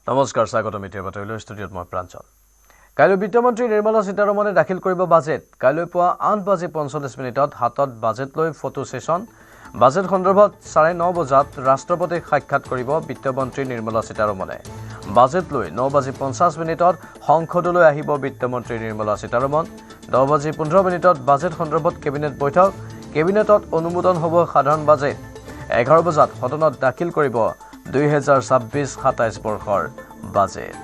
নমস্কাৰ স্বাগতম মিটিৰ বাতৰিলৈ ষ্টুডিঅ'ত মই প্ৰাঞ্জল কাইলৈ বিত্তমন্ত্ৰী নিৰ্মলা সীতাৰমণে দাখিল কৰিব বাজেট কাইলৈ পুৱা 8:45 হাতত বাজেট লৈ ফটো সেশন বাজেট সন্দৰ্ভত 9:30 বজাত ৰাষ্ট্ৰপতিক সাক্ষাৎ কৰিব বিত্তমন্ত্ৰী নিৰ্মলা সীতাৰমণে বাজেট লৈ 9:50 সংসদলৈ আহিব বিত্তমন্ত্ৰী নিৰ্মলা সীতাৰমণ 10:15 বাজেট সন্দৰ্ভত কেবিনেট বৈঠক কেবিনেটত অনুমোদন হ'ব সাধাৰণ বাজেট 11 বজাত সদনত দাখিল কৰিব 2026-27 বৰ্ষৰ বাজেট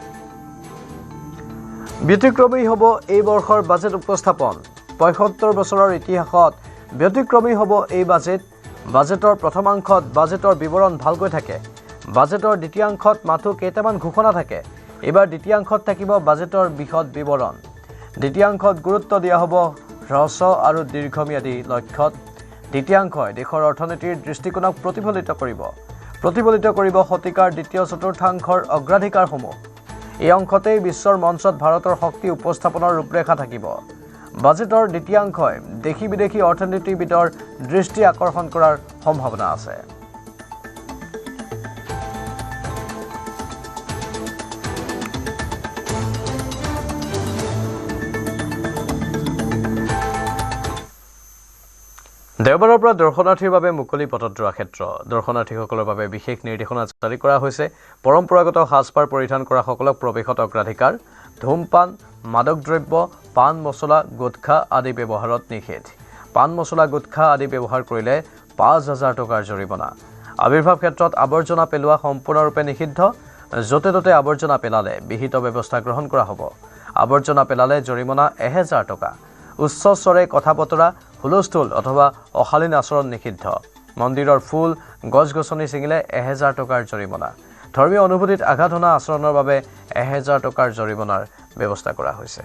ব্যতিক্ৰমী হ'ব এই বৰ্ষৰ বাজেট উপস্থাপন ৭৫ বছৰৰ ইতিহাসত ব্যতিক্ৰমী হ'ব এই বাজেটৰ প্ৰথমাংশত বাজেটৰ বিৱৰণ ভালকৈ থাকে বাজেটৰ দ্বিতীয়াংশত মাথো কেইটামান ঘোষণা থাকে এবাৰ দ্বিতীয়াংশত থাকিব বাজেটৰ বিশদ বিৱৰণ দ্বিতীয়াংশত গুৰুত্ব দিয়া হ'ব হ্ৰস্ব আৰু দীৰ্ঘম্যাদী লক্ষ্যত দ্বিতীয়াংশই দেশৰ অৰ্থনীতিৰ দৃষ্টিকোণক প্ৰতিফলিত কৰিব শতিকাৰ দ্বিতীয় চতুৰ্থাংশৰ অগ্ৰাধিকাৰসমূহ এই অংশতেই বিশ্বৰ মঞ্চত ভাৰতৰ শক্তি উপস্থাপনৰ ৰূপৰেখা থাকিব বাজেটৰ দ্বিতীয়াংশই দেশী বিদেশী অৰ্থনীতিবিদৰ দৃষ্টি আকৰ্ষণ কৰাৰ সম্ভাৱনা আছে দেওবাৰৰ পৰা দৰ্শনাৰ্থীৰ বাবে মুকলি পথদ্ৰা ক্ষেত্ৰ দৰ্শনাৰ্থীসকলৰ বাবে বিশেষ নিৰ্দেশনা জাৰি কৰা হৈছে পৰম্পৰাগত সাজপাৰ পৰিধান কৰা সকলক প্ৰৱেশত অগ্ৰাধিকাৰ ধূমপান মাদক দ্ৰব্য পান মছলা গুটখা আদি ব্যৱহাৰত নিষেধ পান মছলা গুটখা আদি ব্যৱহাৰ কৰিলে ৫,০০০ টকাৰ জৰিমনা আবিৰ্ভাৱ ক্ষেত্ৰত আৱৰ্জনা পেলোৱা সম্পূৰ্ণৰূপে নিষিদ্ধ য'তে ত'তে আৱৰ্জনা পেলালে বিহিত ব্যৱস্থা গ্ৰহণ কৰা হ'ব আৱৰ্জনা পেলালে জৰিমনা ১,০০০ টকা উচ্চ স্বৰে কথা বতৰা হুলস্থুল অথবা অশালীন আচৰণ নিষিদ্ধ মন্দিৰৰ ফুল গছ-গছনি ছিঙিলে ১,০০০ টকাৰ জৰিমনা ধৰ্মীয় অনুভূতিত আঘাত হনা আচৰণৰ বাবে ১,০০০ টকাৰ জৰিমনাৰ ব্যৱস্থা কৰা হৈছে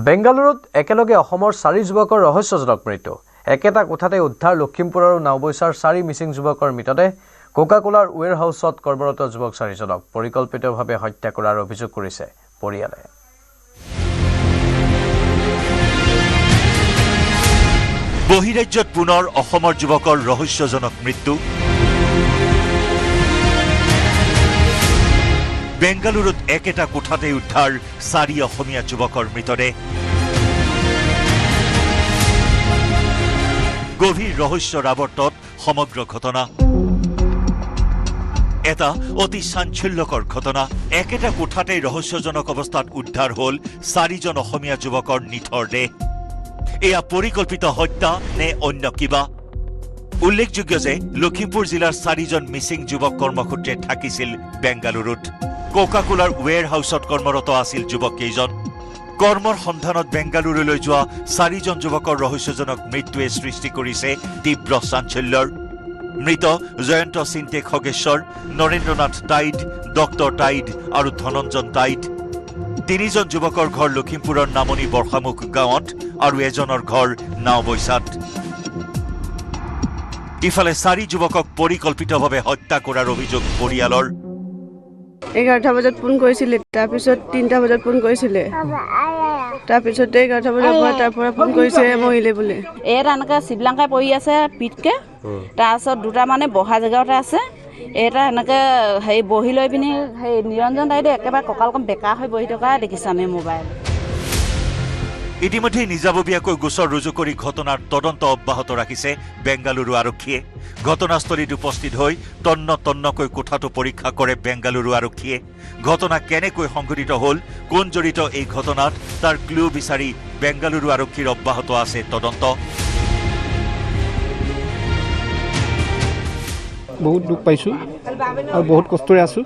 বেংগালুৰুত একেলগে অসমৰ 4 যুৱকৰ ৰহস্যজনক মৃত্যু একেটা কোঠাতে উদ্ধাৰ লখিমপুৰ আৰু নাওবৈছাৰ 4 মিছিং যুৱকৰ মৃতদেহ কোকা-কোলাৰ ওৱেৰ হাউচত কৰ্মৰত যুৱক 4জনক পৰিকল্পিতভাৱে হত্যা কৰাৰ অভিযোগ কৰিছে পৰিয়ালে বহিৰাজ্যত পুনৰ অসমৰ যুৱকৰ ৰহস্যজনক মৃত্যু বেংগালুৰুত একেটা কোঠাতে উদ্ধাৰ 4 অসমীয়া যুৱকৰ মৃতদেহ গভীৰ ৰহস্যৰ আৱৰ্তত সমগ্ৰ ঘটনা এটা অতি চাঞ্চল্যকৰ ঘটনা একেটা কোঠাতে ৰহস্যজনক অৱস্থাত উদ্ধাৰ হ'ল 4জন অসমীয়া যুৱকৰ নিথৰ দেহ এয়া পৰিকল্পিত হত্যা নে অন্য কিবা উল্লেখযোগ্য যে লখিমপুৰ জিলাৰ 4জন মিছিং যুৱক কৰ্মসূত্ৰে থাকিছিল বেংগালুৰুত কোকা-কোলাৰ ওৱেৰ হাউচত কৰ্মৰত আছিল যুৱক কেইজন কৰ্মৰ সন্ধানত বেংগালুৰুলৈ যোৱা 4জন যুৱকৰ ৰহস্যজনক মৃত্যুৱে সৃষ্টি কৰিছে তীব্ৰ চাঞ্চল্যৰ মৃত জয়ন্ত সিন্তে খগেশ্বৰ নৰেন্দ্ৰনাথ টাইড ডক্টৰ টাইড আৰু ধনঞ্জন টাইড 3জন যুৱকৰ ঘৰ লখিমপুৰৰ নামনি বৰ্ষামুখ গাঁৱত আৰু এজনৰ ঘৰ নাওবৈছাত ইফালে 4 যুৱকক পৰিকল্পিতভাৱে হত্যা কৰাৰ অভিযোগ পৰিয়ালৰ 11টা বজাত ফোন কৰিছিলে তাৰপিছত 3টা বজাত ফোন কৰিছিলে তাৰপিছত 11টা বজাৰ পৰা তাৰপৰা ফোন কৰিছে মহিলে বোলে এটা এনেকৈ শিৱলাংকাই পৰি আছে পিঠকে তাৰপিছত দুটা মানে বহা জেগাতে আছে এটা এনেকৈ হেৰি বহি লৈ পিনি সেই নিৰঞ্জন দাইদেউ একেবাৰে কঁকালখন বেকা হৈ বহি থকা দেখিছোঁ আমি মোবাইল ইতিমধ্যে নিজাববীয়াকৈ গোচৰ ৰুজু কৰি ঘটনাৰ তদন্ত অব্যাহত ৰাখিছে বেংগালুৰু আৰক্ষীয়ে ঘটনাস্থলীত উপস্থিত হৈ তন্নকৈ কোঠাটো পৰীক্ষা কৰে বেংগালুৰু আৰক্ষীয়ে ঘটনা কেনেকৈ সংঘটিত হ'ল কোন জড়িত এই ঘটনাত তাৰ ক্লু বিচাৰি বেংগালুৰু আৰক্ষীৰ অব্যাহত আছে তদন্ত বহুত দুখ পাইছোঁ আৰু বহুত কষ্টৰে আছোঁ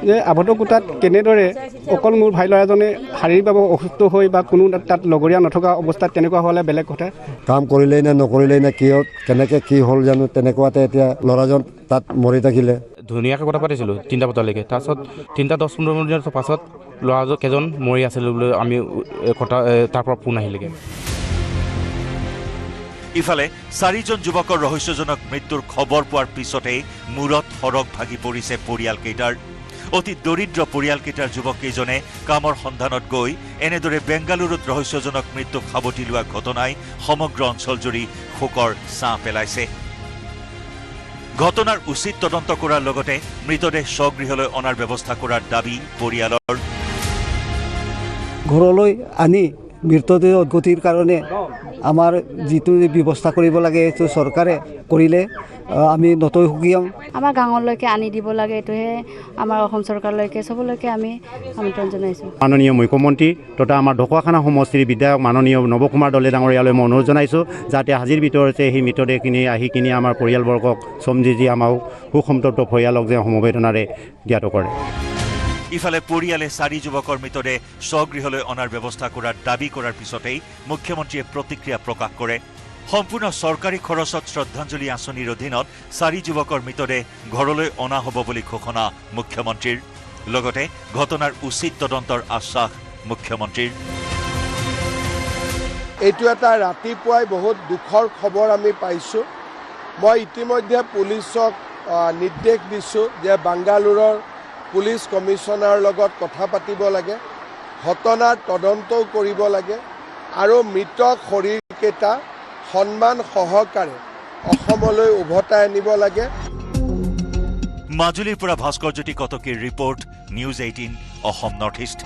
যে আবদ্ধ কোঠাত কেনেদৰে অকল মোৰ ভাই ল'ৰাজনে শাৰীৰিকভাৱে অসুস্থ হৈ বা কোনো তাত লগৰীয়া নথকা অৱস্থাত তেনেকুৱা হ'লে বেলেগ কথা কাম কৰিলেই নে নকৰিলেই নে কিয় কেনেকৈ কি হ'ল জানো তেনেকুৱাতে এতিয়া ল'ৰাজন তাত মৰি থাকিলে ধুনীয়াকৈ কথা পাতিছিলোঁ 3টা বজালৈকে তাৰপিছত 3:10-15 মিনিটৰ পাছত ল'ৰাজন কেইজন মৰি আছিল বুলি আমি তাৰ পৰা ফোন আহিলেগৈ ইফালে 4জন যুৱকৰ ৰহস্যজনক মৃত্যুৰ খবৰ পোৱাৰ পিছতেই মূৰত সৰগ ভাগি পৰিছে পৰিয়ালকেইটাৰ অতি দৰিদ্ৰ পৰিয়ালকেইটাৰ যুৱককেইজনে কামৰ সন্ধানত গৈ এনেদৰে বেংগালুৰুত ৰহস্যজনক মৃত্যুক সাৱটি লোৱা ঘটনাই সমগ্ৰ অঞ্চলজুৰি শোকৰ ছাঁ পেলাইছে। ঘটনাৰ উচিত তদন্ত কৰাৰ লগতে মৃতদেহ স্বগৃহলৈ অনাৰ ব্যৱস্থা কৰাৰ দাবী পৰিয়ালৰ। ঘৰলৈ আনি মৃতদেহ উদ্গতিৰ কাৰণে আমাৰ যিটো ব্যৱস্থা কৰিব লাগে সেইটো চৰকাৰে কৰিলে আমি নতৈ সুখী হ'ম। আমাৰ গাঁৱলৈকে আনি দিব লাগে, এইটোহে আমাৰ অসম চৰকাৰলৈকে চবলৈকে আমি আমন্ত্ৰণ জনাইছোঁ। মাননীয় মুখ্যমন্ত্ৰী তথা আমাৰ ঢকুৱাখানা সমষ্টিৰ বিধায়ক মাননীয় নৱকুমাৰ দলে ডাঙৰীয়ালৈ মই অনুৰোধ জনাইছোঁ যাতে আজিৰ ভিতৰতে সেই মৃতদেহখিনি আহি কিনি আমাৰ পৰিয়ালবৰ্গক সমজিজি আমাক সুসন্তপ্ত পৰিয়ালক যে সমবেদনাৰে জ্ঞাত কৰে। ইফালে পৰিয়ালে 4 যুৱকৰ মৃতদেহ স্বগৃহলৈ অনাৰ ব্যৱস্থা কৰাৰ দাবী কৰাৰ পিছতেই মুখ্যমন্ত্ৰীয়ে প্ৰতিক্ৰিয়া প্ৰকাশ কৰে। সম্পূৰ্ণ চৰকাৰী খৰচত শ্ৰদ্ধাঞ্জলি আঁচনিৰ অধীনত 4 যুৱকৰ মৃতদেহ ঘৰলৈ অনা হ'ব বুলি ঘোষণা মুখ্যমন্ত্ৰীৰ। লগতে ঘটনাৰ উচিত তদন্তৰ আশ্বাস মুখ্যমন্ত্ৰীৰ। এইটো এটা ৰাতিপুৱাই বহুত দুখৰ খবৰ আমি পাইছোঁ। মই ইতিমধ্যে পুলিচক নিৰ্দেশ দিছোঁ যে বাংগালুৰুৰ পুলিচ কমিশনাৰৰ লগত কথা পাতিব লাগে, ঘটনাৰ তদন্তও কৰিব লাগে আৰু মৃত শৰীৰকেইটা সন্মান সহকাৰে অসমলৈ উভতাই আনিব লাগে। মাজুলীৰ পৰা ভাস্কৰজ্যোতি কটকীৰ report, news 18 Assam north east.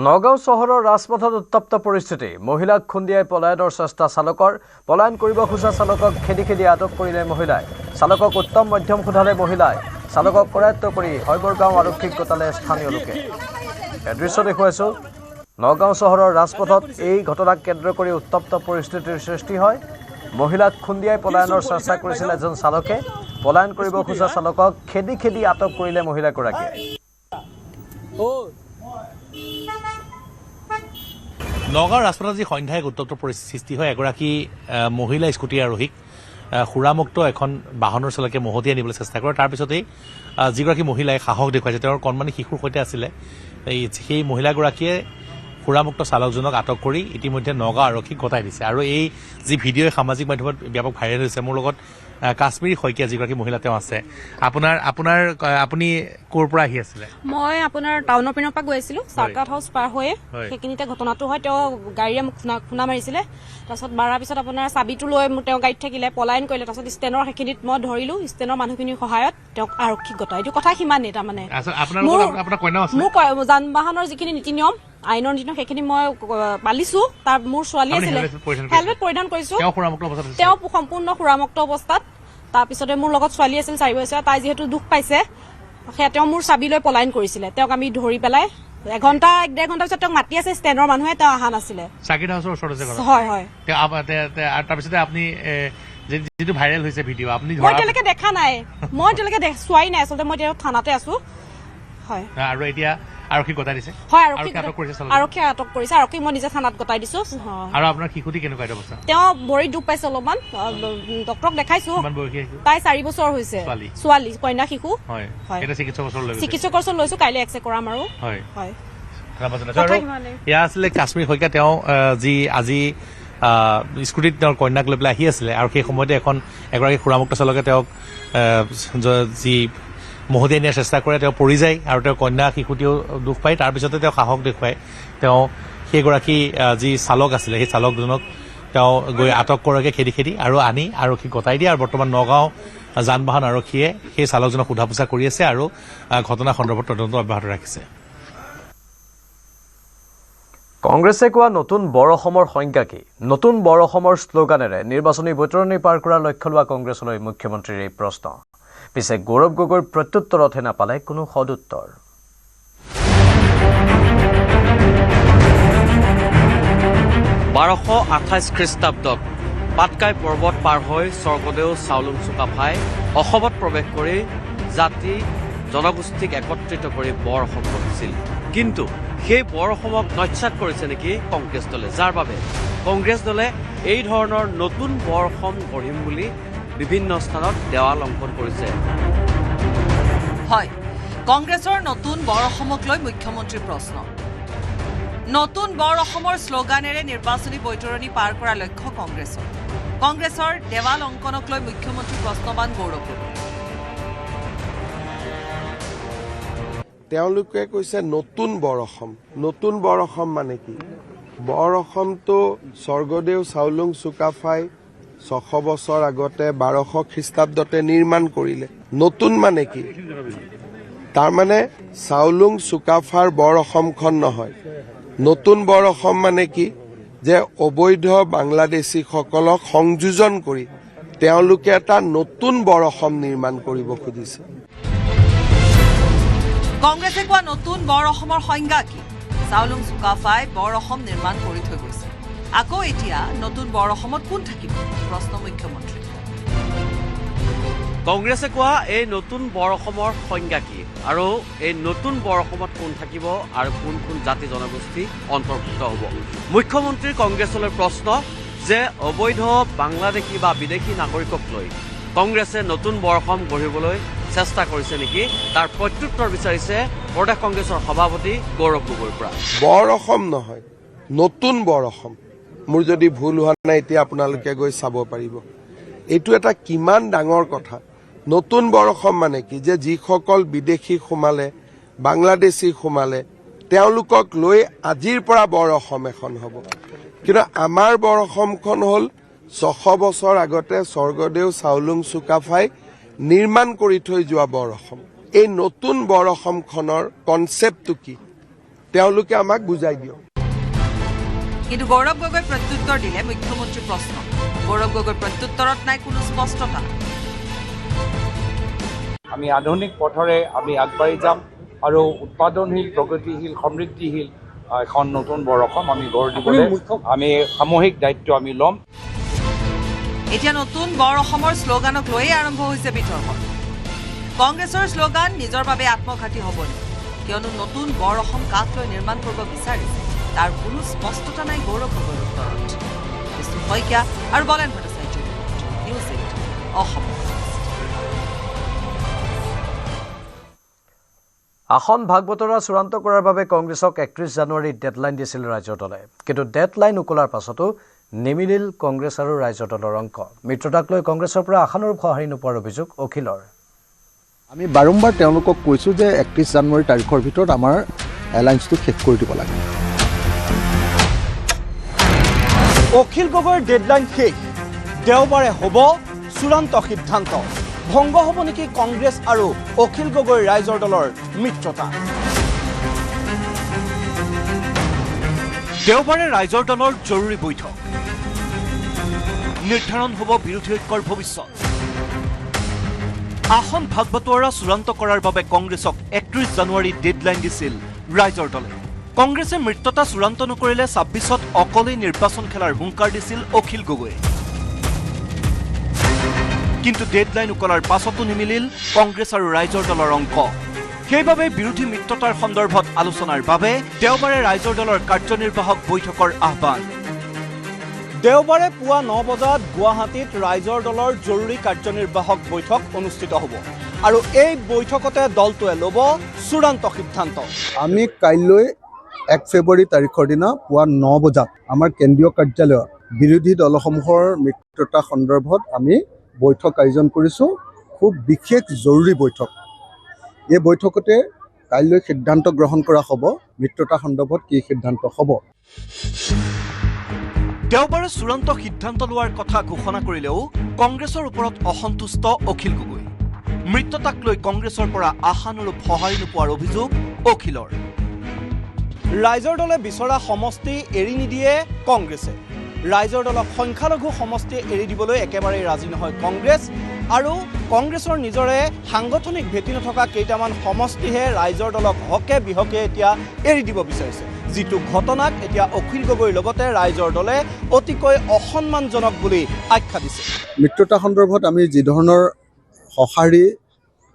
Nagaon চহৰৰ ৰাজপথত উত্তপ্ত পৰিস্থিতি। মহিলাক খুন্দিয়াই পলায়নৰ চেষ্টা চালকৰ। পলায়ন কৰিব খোজা চালকক খেদি খেদি আটক কৰিলে মহিলাই। চালকক উত্তম মধ্যম সোধালে মহিলাই। চালকক কৰায়ত্ব কৰি হৈবৰগাঁও আৰক্ষীক গোটালে স্থানীয় লোকে। দৃশ্য দেখুৱাইছোঁ। নগাঁও চহৰৰ ৰাজপথত এই ঘটনাক কেন্দ্ৰ কৰি উত্তপ্ত পৰিস্থিতিৰ সৃষ্টি হয়। মহিলাক খুন্দিয়াই পলায়নৰ চেষ্টা কৰিছিল এজন চালকে। পলায়ন কৰিব খোজা চালকক খেদি খেদি আটক কৰিলে মহিলাগৰাকীয়ে। নগাঁও ৰাজপথত যি সন্ধ্যাই উত্তপ্ত পৰিস্থিতি সৃষ্টি হয়, এগৰাকী মহিলা স্কুটি আৰোহীক সুৰামুক্ত এখন বাহনৰ চালকে মহতিয়াই নিবলৈ চেষ্টা কৰে। তাৰপিছতেই যিগৰাকী মহিলাই সাহস দেখুৱাইছে, তেওঁৰ কণমানি শিশুৰ সৈতে আছিলে, সেই মহিলাগৰাকীয়ে সুৰামুক্ত চালকজনক আটক কৰি ইতিমধ্যে নগাঁও আৰক্ষীক গতাই দিছে। আৰু এই যি ভিডিঅ' সামাজিক মাধ্যমত ব্যাপক ভাইৰেল হৈছে। মোৰ লগত কাশ্মীৰী শইকীয়া যিগৰাকী মহিলা তেওঁ আছে। আপুনি ক'ৰ পৰা আহি আছিলে? মই আপোনাৰ টাউনৰ পিনৰ পৰা গৈ আছিলো, চাৰ্কাট হাউচ পাৰ হৈয়ে সেইখিনিতে ঘটনাটো হয়। তেওঁ গাড়ীৰে মোক খুন্দা মাৰিছিলে। তাৰপিছত মাৰাৰ পিছত আপোনাৰ চাবিটো লৈ তেওঁ গাড়ীত থাকিলে, পলায়ন কৰিলে। তাৰপিছত ষ্টেণ্ডৰ সেইখিনিত মই ধৰিলো, ষ্টেণ্ডৰ মানুহখিনিৰ সহায়ত তেওঁক আৰক্ষীক গতাই। এইটো কথা সিমানেই। তাৰমানে মোৰ যান বাহনৰ যিখিনি নীতি নিয়ম আইনৰ নীতি সেইখিনি মই পালিছো। তাৰ মোৰ ছোৱালী আছিলে, হেলমেট পৰিধান কৰিছো, তেওঁ সম্পূৰ্ণ সুৰামুক্ত অৱস্থাত। তাৰপিছতে মোৰ লগত ছোৱালী আছিল 4 বছৰীয়া, তাই যিহেতু দুখ পাইছে, সেয়া তেওঁ মোৰ চাবি লৈ পলায়ন কৰিছিলে। তেওঁক আমি ধৰি পেলাই 1-1.5 ঘণ্টা পিছত তেওঁক মাতি আছে ষ্টেণ্ডৰ মানুহে, তেওঁ অহা নাছিলে। হয় হয়। তাৰপিছতে আপুনি যিটো ভাইৰেল হৈছে ভিডিঅ' আপুনি মই এতিয়ালৈকে দেখা নাই, মই এতিয়ালৈকে চোৱাই নাই। আচলতে মই এতিয়া থানাতে আছো। হয়। আৰু এতিয়া আৰক্ষী গতাই দিছে? হয়, আৰক্ষী আটক কৰিছে। আৰক্ষীক মই নিজে থানাত গতাই দিছো। আৰু আপোনাৰ শিশুটি কেনেকুৱা অৱস্থা? তেওঁ ভৰিত দুখ পাইছে অলপমান, ডক্টৰক দেখাইছো। তাই 4 বছৰ হৈছে, ছোৱালী, কন্যা শিশু। চিকিৎসকৰ ওচৰত লৈছো, কাইলৈ এক্সৰে কৰাম। আৰু এয়া আছিলে কাশ্মীৰ শইকীয়া। তেওঁ যি আজি স্কুটিত তেওঁৰ কন্যাক লৈ পেলাই আহি আছিলে, আৰু সেই সময়তে এগৰাকী সুৰামুক্ত চালকে তেওঁক যি মহতিয়াই নিয়াৰ চেষ্টা কৰে, তেওঁ পৰি যায়। আৰু তেওঁৰ কন্যা শিশুটিও দুখ পায়। তাৰপিছতে তেওঁ সাহস দেখুৱাই তেওঁ সেইগৰাকী যি চালক আছিলে, সেই চালকজনক তেওঁ গৈ আটক কৰাকৈ খেদি খেদি আৰু আনি আৰক্ষীক গতাই দিয়ে। আৰু বৰ্তমান নগাঁও যান বাহন আৰক্ষীয়ে সেই চালকজনক সোধা পোছা কৰি আছে আৰু ঘটনা সন্দৰ্ভত তদন্ত অব্যাহত ৰাখিছে। কংগ্ৰেছে কোৱা নতুন বৰ অসমৰ সংজ্ঞা কি? নতুন বৰ অসমৰ শ্লোগানেৰে নিৰ্বাচনী বৈতৰণি পাৰ কৰাৰ লক্ষ্য লোৱা কংগ্ৰেছলৈ মুখ্যমন্ত্ৰীৰ এই প্ৰশ্ন। পিছে গৌৰৱ গগৈৰ প্ৰত্যুত্তৰতহে নাপালে কোনো সদুত্তৰ। 1228 খ্ৰীষ্টাব্দত পাটকাই পৰ্বত পাৰ হৈ স্বৰ্গদেউ চাওলুং চুকাফাই অসমত প্ৰৱেশ কৰি জাতি জনগোষ্ঠীক একত্ৰিত কৰি বৰ অসম গঢ়িছিল। কিন্তু সেই বৰ অসমক নস্যাৎ কৰিছে নেকি কংগ্ৰেছ দলে, যাৰ বাবে কংগ্ৰেছ দলে এই ধৰণৰ নতুন বৰ অসম গঢ়িম বুলি বিভিন্ন স্থানত দেৱাল অংকন কৰিছে। হয়, কংগ্ৰেছৰ নতুন বৰ অসমক লৈ মুখ্যমন্ত্ৰীৰ প্ৰশ্ন। নতুন বৰ অসমৰ শ্লোগানেৰে নিৰ্বাচনী বৈতৰণি পাৰ কৰাৰ লক্ষ্য কংগ্ৰেছৰ। কংগ্ৰেছৰ দেৱাল অংকনক লৈ মুখ্যমন্ত্ৰী প্ৰশ্নবান গৌৰৱ গগৈ। তেওঁলোকে কৈছে নতুন বৰ অসম। নতুন বৰ অসম মানে কি? বৰ অসমটো স্বৰ্গদেউ চাওলুং চুকাফাই 600 বছৰ আগতে 1200 খ্ৰীষ্টাব্দতে নিৰ্মাণ কৰিলে। নতুন মানে কি? তাৰমানে চাওলুং চুকাফাৰ বৰ অসমখন নহয়। নতুন বৰ অসম মানে কি? যে অবৈধ বাংলাদেশীসকলক সংযোজন কৰি তেওঁলোকে এটা নতুন বৰ অসম নিৰ্মাণ কৰিব খুজিছে। কংগ্ৰেছে কোৱা নতুন বৰ অসমৰ সংজ্ঞা কি? চাওলুং চুকাফাই বৰ অসম নিৰ্মাণ কৰি থৈ গৈছে। আকৌ এতিয়া নতুন বৰ অসমত কোন থাকিব? প্ৰশ্ন মুখ্যমন্ত্ৰী। কংগ্ৰেছে কোৱা এই নতুন বৰ অসমৰ সংজ্ঞা কি আৰু এই নতুন বৰ অসমত কোন থাকিব আৰু কোন কোন জাতি জনগোষ্ঠী অন্তৰ্ভুক্ত হ'ব? মুখ্যমন্ত্ৰীৰ কংগ্ৰেছলৈ প্ৰশ্ন যে অবৈধ বাংলাদেশী বা বিদেশী নাগৰিকক লৈ কংগ্ৰেছে নতুন বৰ অসম গঢ়িবলৈ চেষ্টা কৰিছে নেকি, তাৰ প্ৰত্যুত্তৰ বিচাৰিছে প্ৰদেশ কংগ্ৰেছৰ সভাপতি গৌৰৱ গগৈৰ পৰা। বৰ অসম নহয়, নতুন বৰ অসম। মোৰ যদি ভুল হোৱা নাই এতিয়া আপোনালোকে গৈ চাব পাৰিব। এইটো এটা কিমান ডাঙৰ কথা। নতুন বৰ অসম মানে কি? যে যিসকল বিদেশী সোমালে, বাংলাদেশী সোমালে, তেওঁলোকক লৈ আজিৰ পৰা বৰ অসম এখন হ'ব। কিন্তু আমাৰ বৰ অসমখন হ'ল 600 বছৰ আগতে স্বৰ্গদেউ চাওলুং চুকাফাই নিৰ্মাণ কৰি থৈ যোৱা বৰ অসম। এই নতুন বৰ অসমখনৰ কনচেপ্টটো কি তেওঁলোকে আমাক বুজাই দিয়ক। কিন্তু গৌৰৱ গগৈ প্ৰত্যুত্তৰ দিলে মুখ্যমন্ত্ৰীৰ প্ৰশ্ন। গৌৰৱ গগৈৰ প্ৰত্যুত্তৰত নাই কোনো স্পষ্টতা। আমি আধুনিক পথৰে আমি আগবাঢ়ি যাম আৰু উৎপাদনশীল, প্ৰগতিশীল, সমৃদ্ধিশীল এখন নতুন বৰ অসম আমি গঢ় দিবলৈ আমি সামূহিক দায়িত্ব আমি ল'ম। এতিয়া নতুন বৰ অসমৰ শ্লোগানক লৈয়ে আৰম্ভ হৈছে বিতৰ্ক। কংগ্ৰেছৰ শ্লোগান নিজৰ বাবে আত্মঘাতী হ'ব নেকি? কিয়নো নতুন বৰ অসম কাক লৈ নিৰ্মাণ কৰিব বিচাৰিছে তাৰ কোনো স্পষ্টতা নাই গৌৰৱ গগৈৰ উত্তৰত। বিষ্ণু শইকীয়া আৰু বলেন ভট্টাচাৰ্যৰ নিউজ 8 অসম। আসন ভাগ বতৰা চূড়ান্ত কৰাৰ বাবে কংগ্ৰেছক 31 জানুৱাৰীত ডেডলাইন দিছিল ৰাজ্যৰ দলে। কিন্তু ডেডলাইন উকলাৰ পাছতো নিমিলিল কংগ্ৰেছ আৰু ৰাজ্যৰ দলৰ অংক। মিত্ৰতাক লৈ কংগ্ৰেছৰ পৰা আশানুৰূপ সঁহাৰি নোপোৱাৰ অভিযোগ অখিলৰ। আমি বাৰম্বাৰ তেওঁলোকক কৈছোঁ যে 31 জানুৱাৰী তাৰিখৰ ভিতৰত আমাৰ এলায়েন্সটো শেষ কৰি দিব লাগে। অখিল গগৈৰ ডেডলাইন শেষ। দেওবাৰে হ'ব চূড়ান্ত সিদ্ধান্ত। ভংগ হ'ব নেকি কংগ্ৰেছ আৰু অখিল গগৈৰ ৰাইজৰ দলৰ মিত্ৰতা? দেওবাৰে ৰাইজৰ দলৰ জৰুৰী বৈঠক। নিৰ্ধাৰণ হ'ব বিৰোধী ঐক্যৰ ভৱিষ্যত। আসন ভাগ বতৰা চূড়ান্ত কৰাৰ বাবে কংগ্ৰেছক 31 জানুৱাৰী ডেডলাইন দিছিল ৰাইজৰ দলে। কংগ্ৰেছে মিত্ৰতা চূড়ান্ত নকৰিলে 26ত অকলেই নিৰ্বাচন খেলাৰ হুংকাৰ দিছিল অখিল গগৈ। কিন্তু ডেডলাইন উকলাৰ পাছতো নিমিলিল কংগ্ৰেছ আৰু ৰাইজৰ দলৰ অংক। সেইবাবে বিৰোধী মিত্ৰতাৰ সন্দৰ্ভত আলোচনাৰ বাবে দেওবাৰে ৰাইজৰ দলৰ কাৰ্যনিৰ্বাহক বৈঠকৰ আহ্বান। দেওবাৰে পুৱা 9 বজাত গুৱাহাটীত ৰাইজৰ দলৰ জৰুৰী কাৰ্যনিৰ্বাহক বৈঠক অনুষ্ঠিত হ'ব আৰু এই বৈঠকতে দলটোৱে ল'ব চূড়ান্ত সিদ্ধান্ত। আমি কাইলৈ 1 ফেব্ৰুৱাৰী তাৰিখৰ দিনা পুৱা 9 বজাত আমাৰ কেন্দ্ৰীয় কাৰ্যালয়ত বিৰোধী দলসমূহৰ মিত্ৰতা সন্দৰ্ভত আমি বৈঠক আয়োজন কৰিছোঁ। খুব বিশেষ জৰুৰী বৈঠক। এই বৈঠকতে কাইলৈ সিদ্ধান্ত গ্ৰহণ কৰা হ'ব মিত্ৰতা সন্দৰ্ভত কি সিদ্ধান্ত হ'ব। দেওবাৰে চূড়ান্ত সিদ্ধান্ত লোৱাৰ কথা ঘোষণা কৰিলেও কংগ্ৰেছৰ ওপৰত অসন্তুষ্ট অখিল গগৈ। মিত্ৰতাক লৈ কংগ্ৰেছৰ পৰা আশানুৰূপ সঁহাৰি নোপোৱাৰ অভিযোগ অখিলৰ। ৰাইজৰ দলে বিচৰা সমষ্টি এৰি নিদিয়ে কংগ্ৰেছে। ৰাইজৰ দলক সংখ্যালঘু সমষ্টি এৰি দিবলৈ একেবাৰেই ৰাজি নহয় কংগ্ৰেছ আৰু কংগ্ৰেছৰ নিজৰে সাংগঠনিক ভেটি নথকা কেইটামান সমষ্টিহে ৰাইজৰ দলক হকে বিহকে এতিয়া এৰি দিব বিচাৰিছে। যিটো ঘটনাক এতিয়া অখিল গগৈৰ লগতে ৰাইজৰ দলে অতিকৈ অসন্মানজনক বুলি আখ্যা দিছে। মিত্ৰতা সন্দৰ্ভত আমি যি ধৰণৰ সঁহাৰি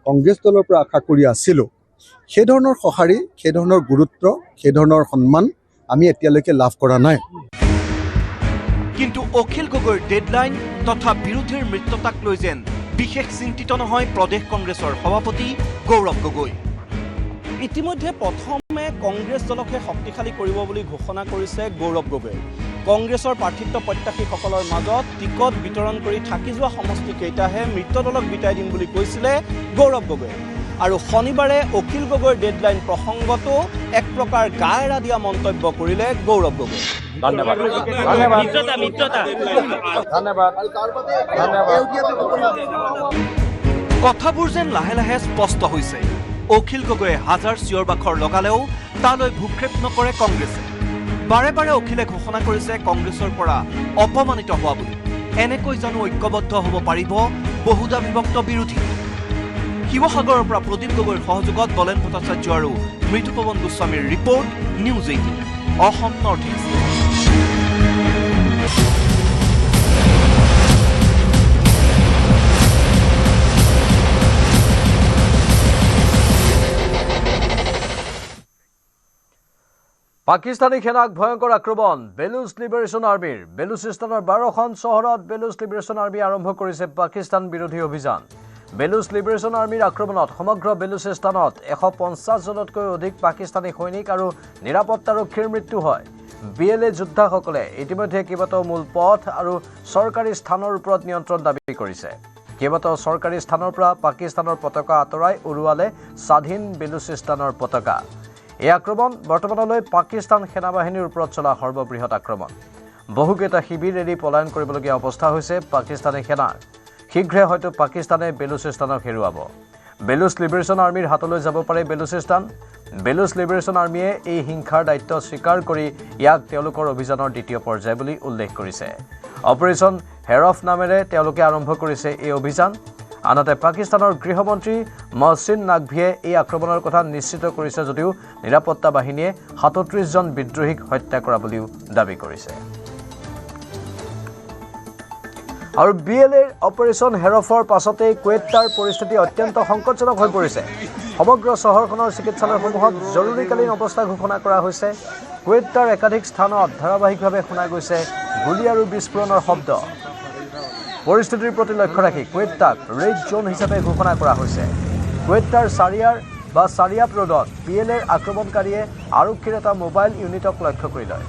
কংগ্ৰেছ দলৰ পৰা আশা কৰি আছিলোঁ, সেই ধৰণৰ সঁহাৰি, সেই ধৰণৰ গুৰুত্ব, সেই ধৰণৰ সন্মান আমি এতিয়ালৈকে লাভ কৰা নাই। কিন্তু অখিল গগৈৰ ডেডলাইন তথা বিৰোধীৰ মিত্ৰতাক লৈ যেন বিশেষ চিন্তিত নহয় প্ৰদেশ কংগ্ৰেছৰ সভাপতি গৌৰৱ গগৈ। ইতিমধ্যে প্ৰথমে ক্ৰমে কংগ্ৰেছ দলকে শক্তিশালী কৰিব বুলি ঘোষণা কৰিছে গৌৰৱ গগৈ। কংগ্ৰেছৰ প্ৰাৰ্থিত্ব প্ৰত্যাশীসকলৰ মাজত টিকট বিতৰণ কৰি থাকি যোৱা সমষ্টিকেইটাহে মিত্ৰ দলক বিতাই দিম বুলি কৈছিলে গৌৰৱ গগৈ। আৰু শনিবাৰে অখিল গগৈৰ ডেডলাইন প্ৰসংগতো এক প্ৰকাৰ গা এৰা দিয়া মন্তব্য কৰিলে গৌৰৱ গগৈ। ধন্যবাদ কথাবোৰ যেন লাহে লাহে স্পষ্ট হৈছে। অখিল গগৈয়ে হাজাৰ চিঞৰ বাখৰ লগালেও তালৈ ভূক্ষেপ নকৰে কংগ্ৰেছে। বাৰে বাৰে অখিলে ঘোষণা কৰিছে কংগ্ৰেছৰ পৰা অপমানিত হোৱা বুলি। এনেকৈ জানো ঐক্যবদ্ধ হ'ব পাৰিব বহুদা বিভক্ত বিৰোধী? শিৱসাগৰৰ পৰা প্ৰদীপ গগৈৰ সহযোগত বলেন ভট্টাচাৰ্য আৰু মৃদুপৱন গোস্বামীৰ report news 18 Assam north east. Pakistani সেনাক ভয়ংকৰ আক্ৰমণ বেলুচ লিবাৰেশ্যন আৰ্মিৰ। বেলুচিস্তানৰ 12খন চহৰত বেলুচ লিবাৰেশ্যন আৰ্মি আৰম্ভ কৰিছে পাকিস্তান বিৰোধী অভিযান। বেলুচ লিবাৰেশ্যন আৰ্মিৰ আক্ৰমণত সমগ্ৰ বেলুচিস্তানত 150 জনতকৈ অধিক পাকিস্তানী সৈনিক আৰু নিৰাপত্তাৰক্ষীৰ মৃত্যু হয়। BLA যোদ্ধাসকলে ইতিমধ্যে কেইবাটাও মূল পথ আৰু চৰকাৰী স্থানৰ ওপৰত নিয়ন্ত্ৰণ দাবী কৰিছে। কেইবাটাও চৰকাৰী স্থানৰ পৰা পাকিস্তানৰ পতাকা আঁতৰাই উৰুৱালে স্বাধীন বেলুচিস্তানৰ পতাকা। এই আক্ৰমণ বৰ্তমানলৈ পাকিস্তান সেনাবাহিনীৰ ওপৰত চলা সৰ্ববৃহৎ আক্ৰমণ। বহুকেইটা শিবিৰ এৰি পলায়ন কৰিবলগীয়া অৱস্থা হৈছে পাকিস্তানী সেনাৰ। শীঘ্ৰে হয়তো পাকিস্তানে বেলুচিস্তানক হেৰুৱাব। বেলুচ লিবাৰেশ্যন আৰ্মিৰ হাতলৈ যাব পাৰে বেলুচিস্তান। বেলুচ লিবাৰেশ্যন আৰ্মিয়ে এই হিংসাৰ দায়িত্ব স্বীকাৰ কৰি ইয়াক তেওঁলোকৰ অভিযানৰ দ্বিতীয় পৰ্যায় বুলি উল্লেখ কৰিছে। অপাৰেশ্যন হেৰফ নামেৰে তেওঁলোকে আৰম্ভ কৰিছে এই অভিযান। আনহাতে পাকিস্তানৰ গৃহমন্ত্ৰী মহচিন নাকভিয়ে এই আক্ৰমণৰ কথা নিশ্চিত কৰিছে যদিও নিৰাপত্তা বাহিনীয়ে 37 জন বিদ্ৰোহীক হত্যা কৰা বুলিও দাবী কৰিছে। আৰু BLAৰ অপাৰেশ্যন হেৰফৰ পাছতেই কুৱেটাৰ পৰিস্থিতি অত্যন্ত সংকটজনক হৈ পৰিছে। সমগ্ৰ চহৰখনৰ চিকিৎসালয়সমূহত জৰুৰীকালীন অৱস্থা ঘোষণা কৰা হৈছে। কুৱেটাৰ একাধিক স্থানত ধাৰাবাহিকভাৱে শুনা গৈছে গুলী আৰু বিস্ফোৰণৰ শব্দ। পৰিস্থিতিৰ প্ৰতি লক্ষ্য ৰাখি কুৱেটাক ৰেড জোন হিচাপে ঘোষণা কৰা হৈছে। কুৱেটাৰ চাৰিয়াপ ৰোডত BLAৰ আক্ৰমণকাৰীয়ে আৰক্ষীৰ এটা মোবাইল ইউনিটক লক্ষ্য কৰি লয়।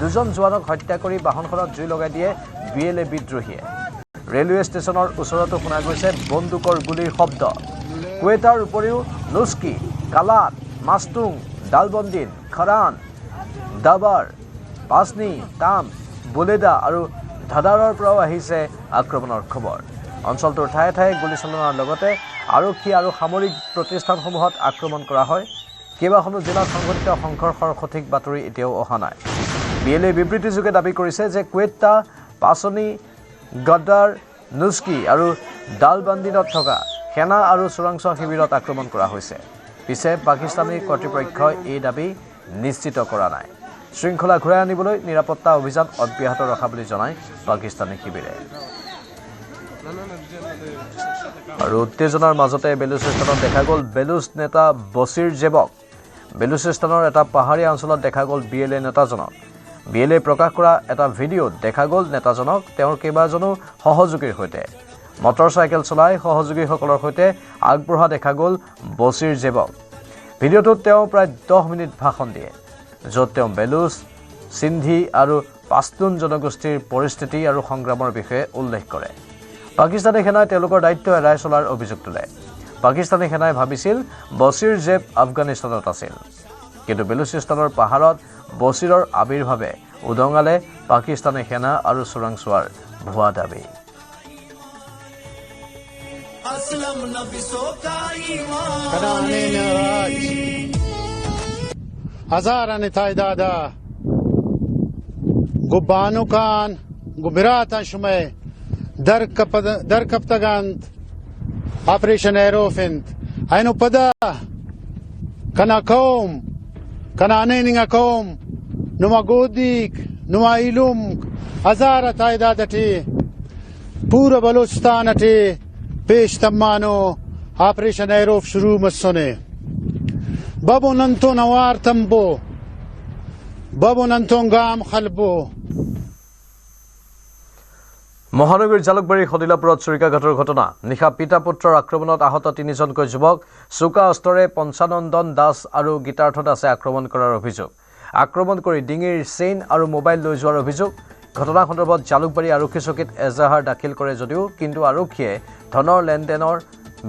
2 জন জোৱানক হত্যা কৰি বাহনখনত জুই লগাই দিয়ে BLA বিদ্ৰোহীয়ে। ৰেলৱে ষ্টেচনৰ ওচৰতো শুনা গৈছে বন্দুকৰ গুলীৰ শব্দ। কুৱেটাৰ উপৰিও নুস্কি, কালাত, মাস্তুং, ডালবন্দিন, খৰান, দাবাৰ, পাছনি, তাম, বুলেদা আৰু ধাদাৰৰ পৰাও আহিছে আক্ৰমণৰ খবৰ। অঞ্চলটোৰ ঠায়ে ঠায়ে গুলীচালনাৰ লগতে আৰক্ষী আৰু সামৰিক প্ৰতিষ্ঠানসমূহত আক্ৰমণ কৰা হয়। কেইবাখনো জিলাত সংঘটিত সংঘৰ্ষৰ সঠিক বাতৰি এতিয়াও অহা নাই। BLA বিবৃতিযোগে দাবী কৰিছে যে কুৱেটা, পাছনি, গদ্দাৰ, নুস্কি আৰু ডালবান্দিনত থকা সেনা আৰু চোৰাংচোৱা শিবিৰত আক্ৰমণ কৰা হৈছে। পিছে পাকিস্তানী কৰ্তৃপক্ষই এই দাবী নিশ্চিত কৰা নাই। শৃংখলা ঘূৰাই আনিবলৈ নিৰাপত্তা অভিযান অব্যাহত ৰখা বুলি জনায় পাকিস্তানী শিবিৰে। আৰু উত্তেজনাৰ মাজতে বেলুচিস্তানত দেখা গ'ল বেলুচ নেতা বছিৰ জেবক। বেলুচিস্তানৰ এটা পাহাৰীয়া অঞ্চলত দেখা গ'ল BLA নেতাজনক। BLA প্ৰকাশ কৰা এটা ভিডিঅ'ত দেখা গ'ল নেতাজনক তেওঁৰ কেইবাজনো সহযোগীৰ সৈতে। মটৰচাইকেল চলাই সহযোগীসকলৰ সৈতে আগবঢ়া দেখা গ'ল বছিৰ জেবক। ভিডিঅ'টোত তেওঁ প্ৰায় 10 মিনিট ভাষণ দিয়ে, য'ত তেওঁ বেলুচ, সিন্ধি আৰু পাস্তুন জনগোষ্ঠীৰ পৰিস্থিতি আৰু সংগ্ৰামৰ বিষয়ে উল্লেখ কৰে। পাকিস্তানী সেনাই তেওঁলোকৰ দায়িত্ব এৰাই চলাৰ অভিযোগ তোলে। পাকিস্তানী সেনাই ভাবিছিল বছিৰ জেব আফগানিস্তানত আছিল, কিন্তু বেলুচিস্তানৰ পাহাৰত বছিৰৰ আবিৰ্ভাৱে উদঙালে পাকিস্তানী সেনা আৰু চোৰাংচোৱাৰ ভুৱা দাবী। هزاران تعدادا گبانوکان گبراتان شما در کپتگاند آپریشن ایروفند اینو پدا کنا قوم کنا نینگا قوم نما گودیک نما ایلوم هزار تعدادتی پورا بلوچستانتی پیش تمانو آپریشن ایروف شروع مسونه بابو ننتو نوار تنبو بابو ننتو گام خلبو। মহানগৰীৰ জালুকবাৰীৰ সদিলাপুৰত চুৰিকাঘাটৰ ঘটনা নিশা পিতা পুত্ৰৰ আক্ৰমণত আহত 3জনকৈ যুৱক চোকা অস্ত্ৰৰে পঞ্চানন্দন দাস আৰু গীতাৰ্থ দাসে আক্ৰমণ কৰাৰ অভিযোগ আক্ৰমণ কৰি ডিঙিৰ চেইন আৰু মোবাইল লৈ যোৱাৰ অভিযোগ ঘটনা সন্দৰ্ভত জালুকবাৰী আৰক্ষী চকীত এজাহাৰ দাখিল কৰে যদিও কিন্তু আৰক্ষীয়ে ধনৰ লেনদেনৰ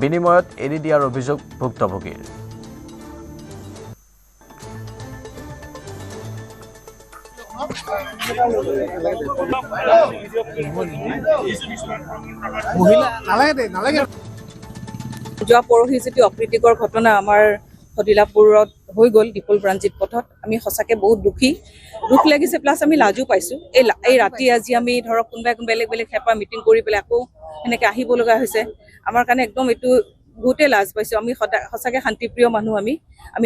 বিনিময়ত এৰি দিয়াৰ অভিযোগ ভুক্তভোগীৰ যোৱা পৰহি যিটো অপ্ৰীতিকৰ ঘটনা আমাৰ সদিলাপুৰত হৈ গ'ল দীপল ব্ৰাঞ্জিত পথত আমি সঁচাকৈ বহুত দুখ লাগিছে প্লাছ আমি লাজো পাইছোঁ এই ৰাতি আজি আমি ধৰক কোনোবাই বেলেগ বেলেগ হেপা মিটিং কৰি পেলাই আকৌ এনেকৈ আহিব লগা হৈছে আমাৰ কাৰণে একদম এইটো বহুতেই লাজ পাইছোঁ আমি সঁচাকৈ শান্তিপ্ৰিয় মানুহ আমি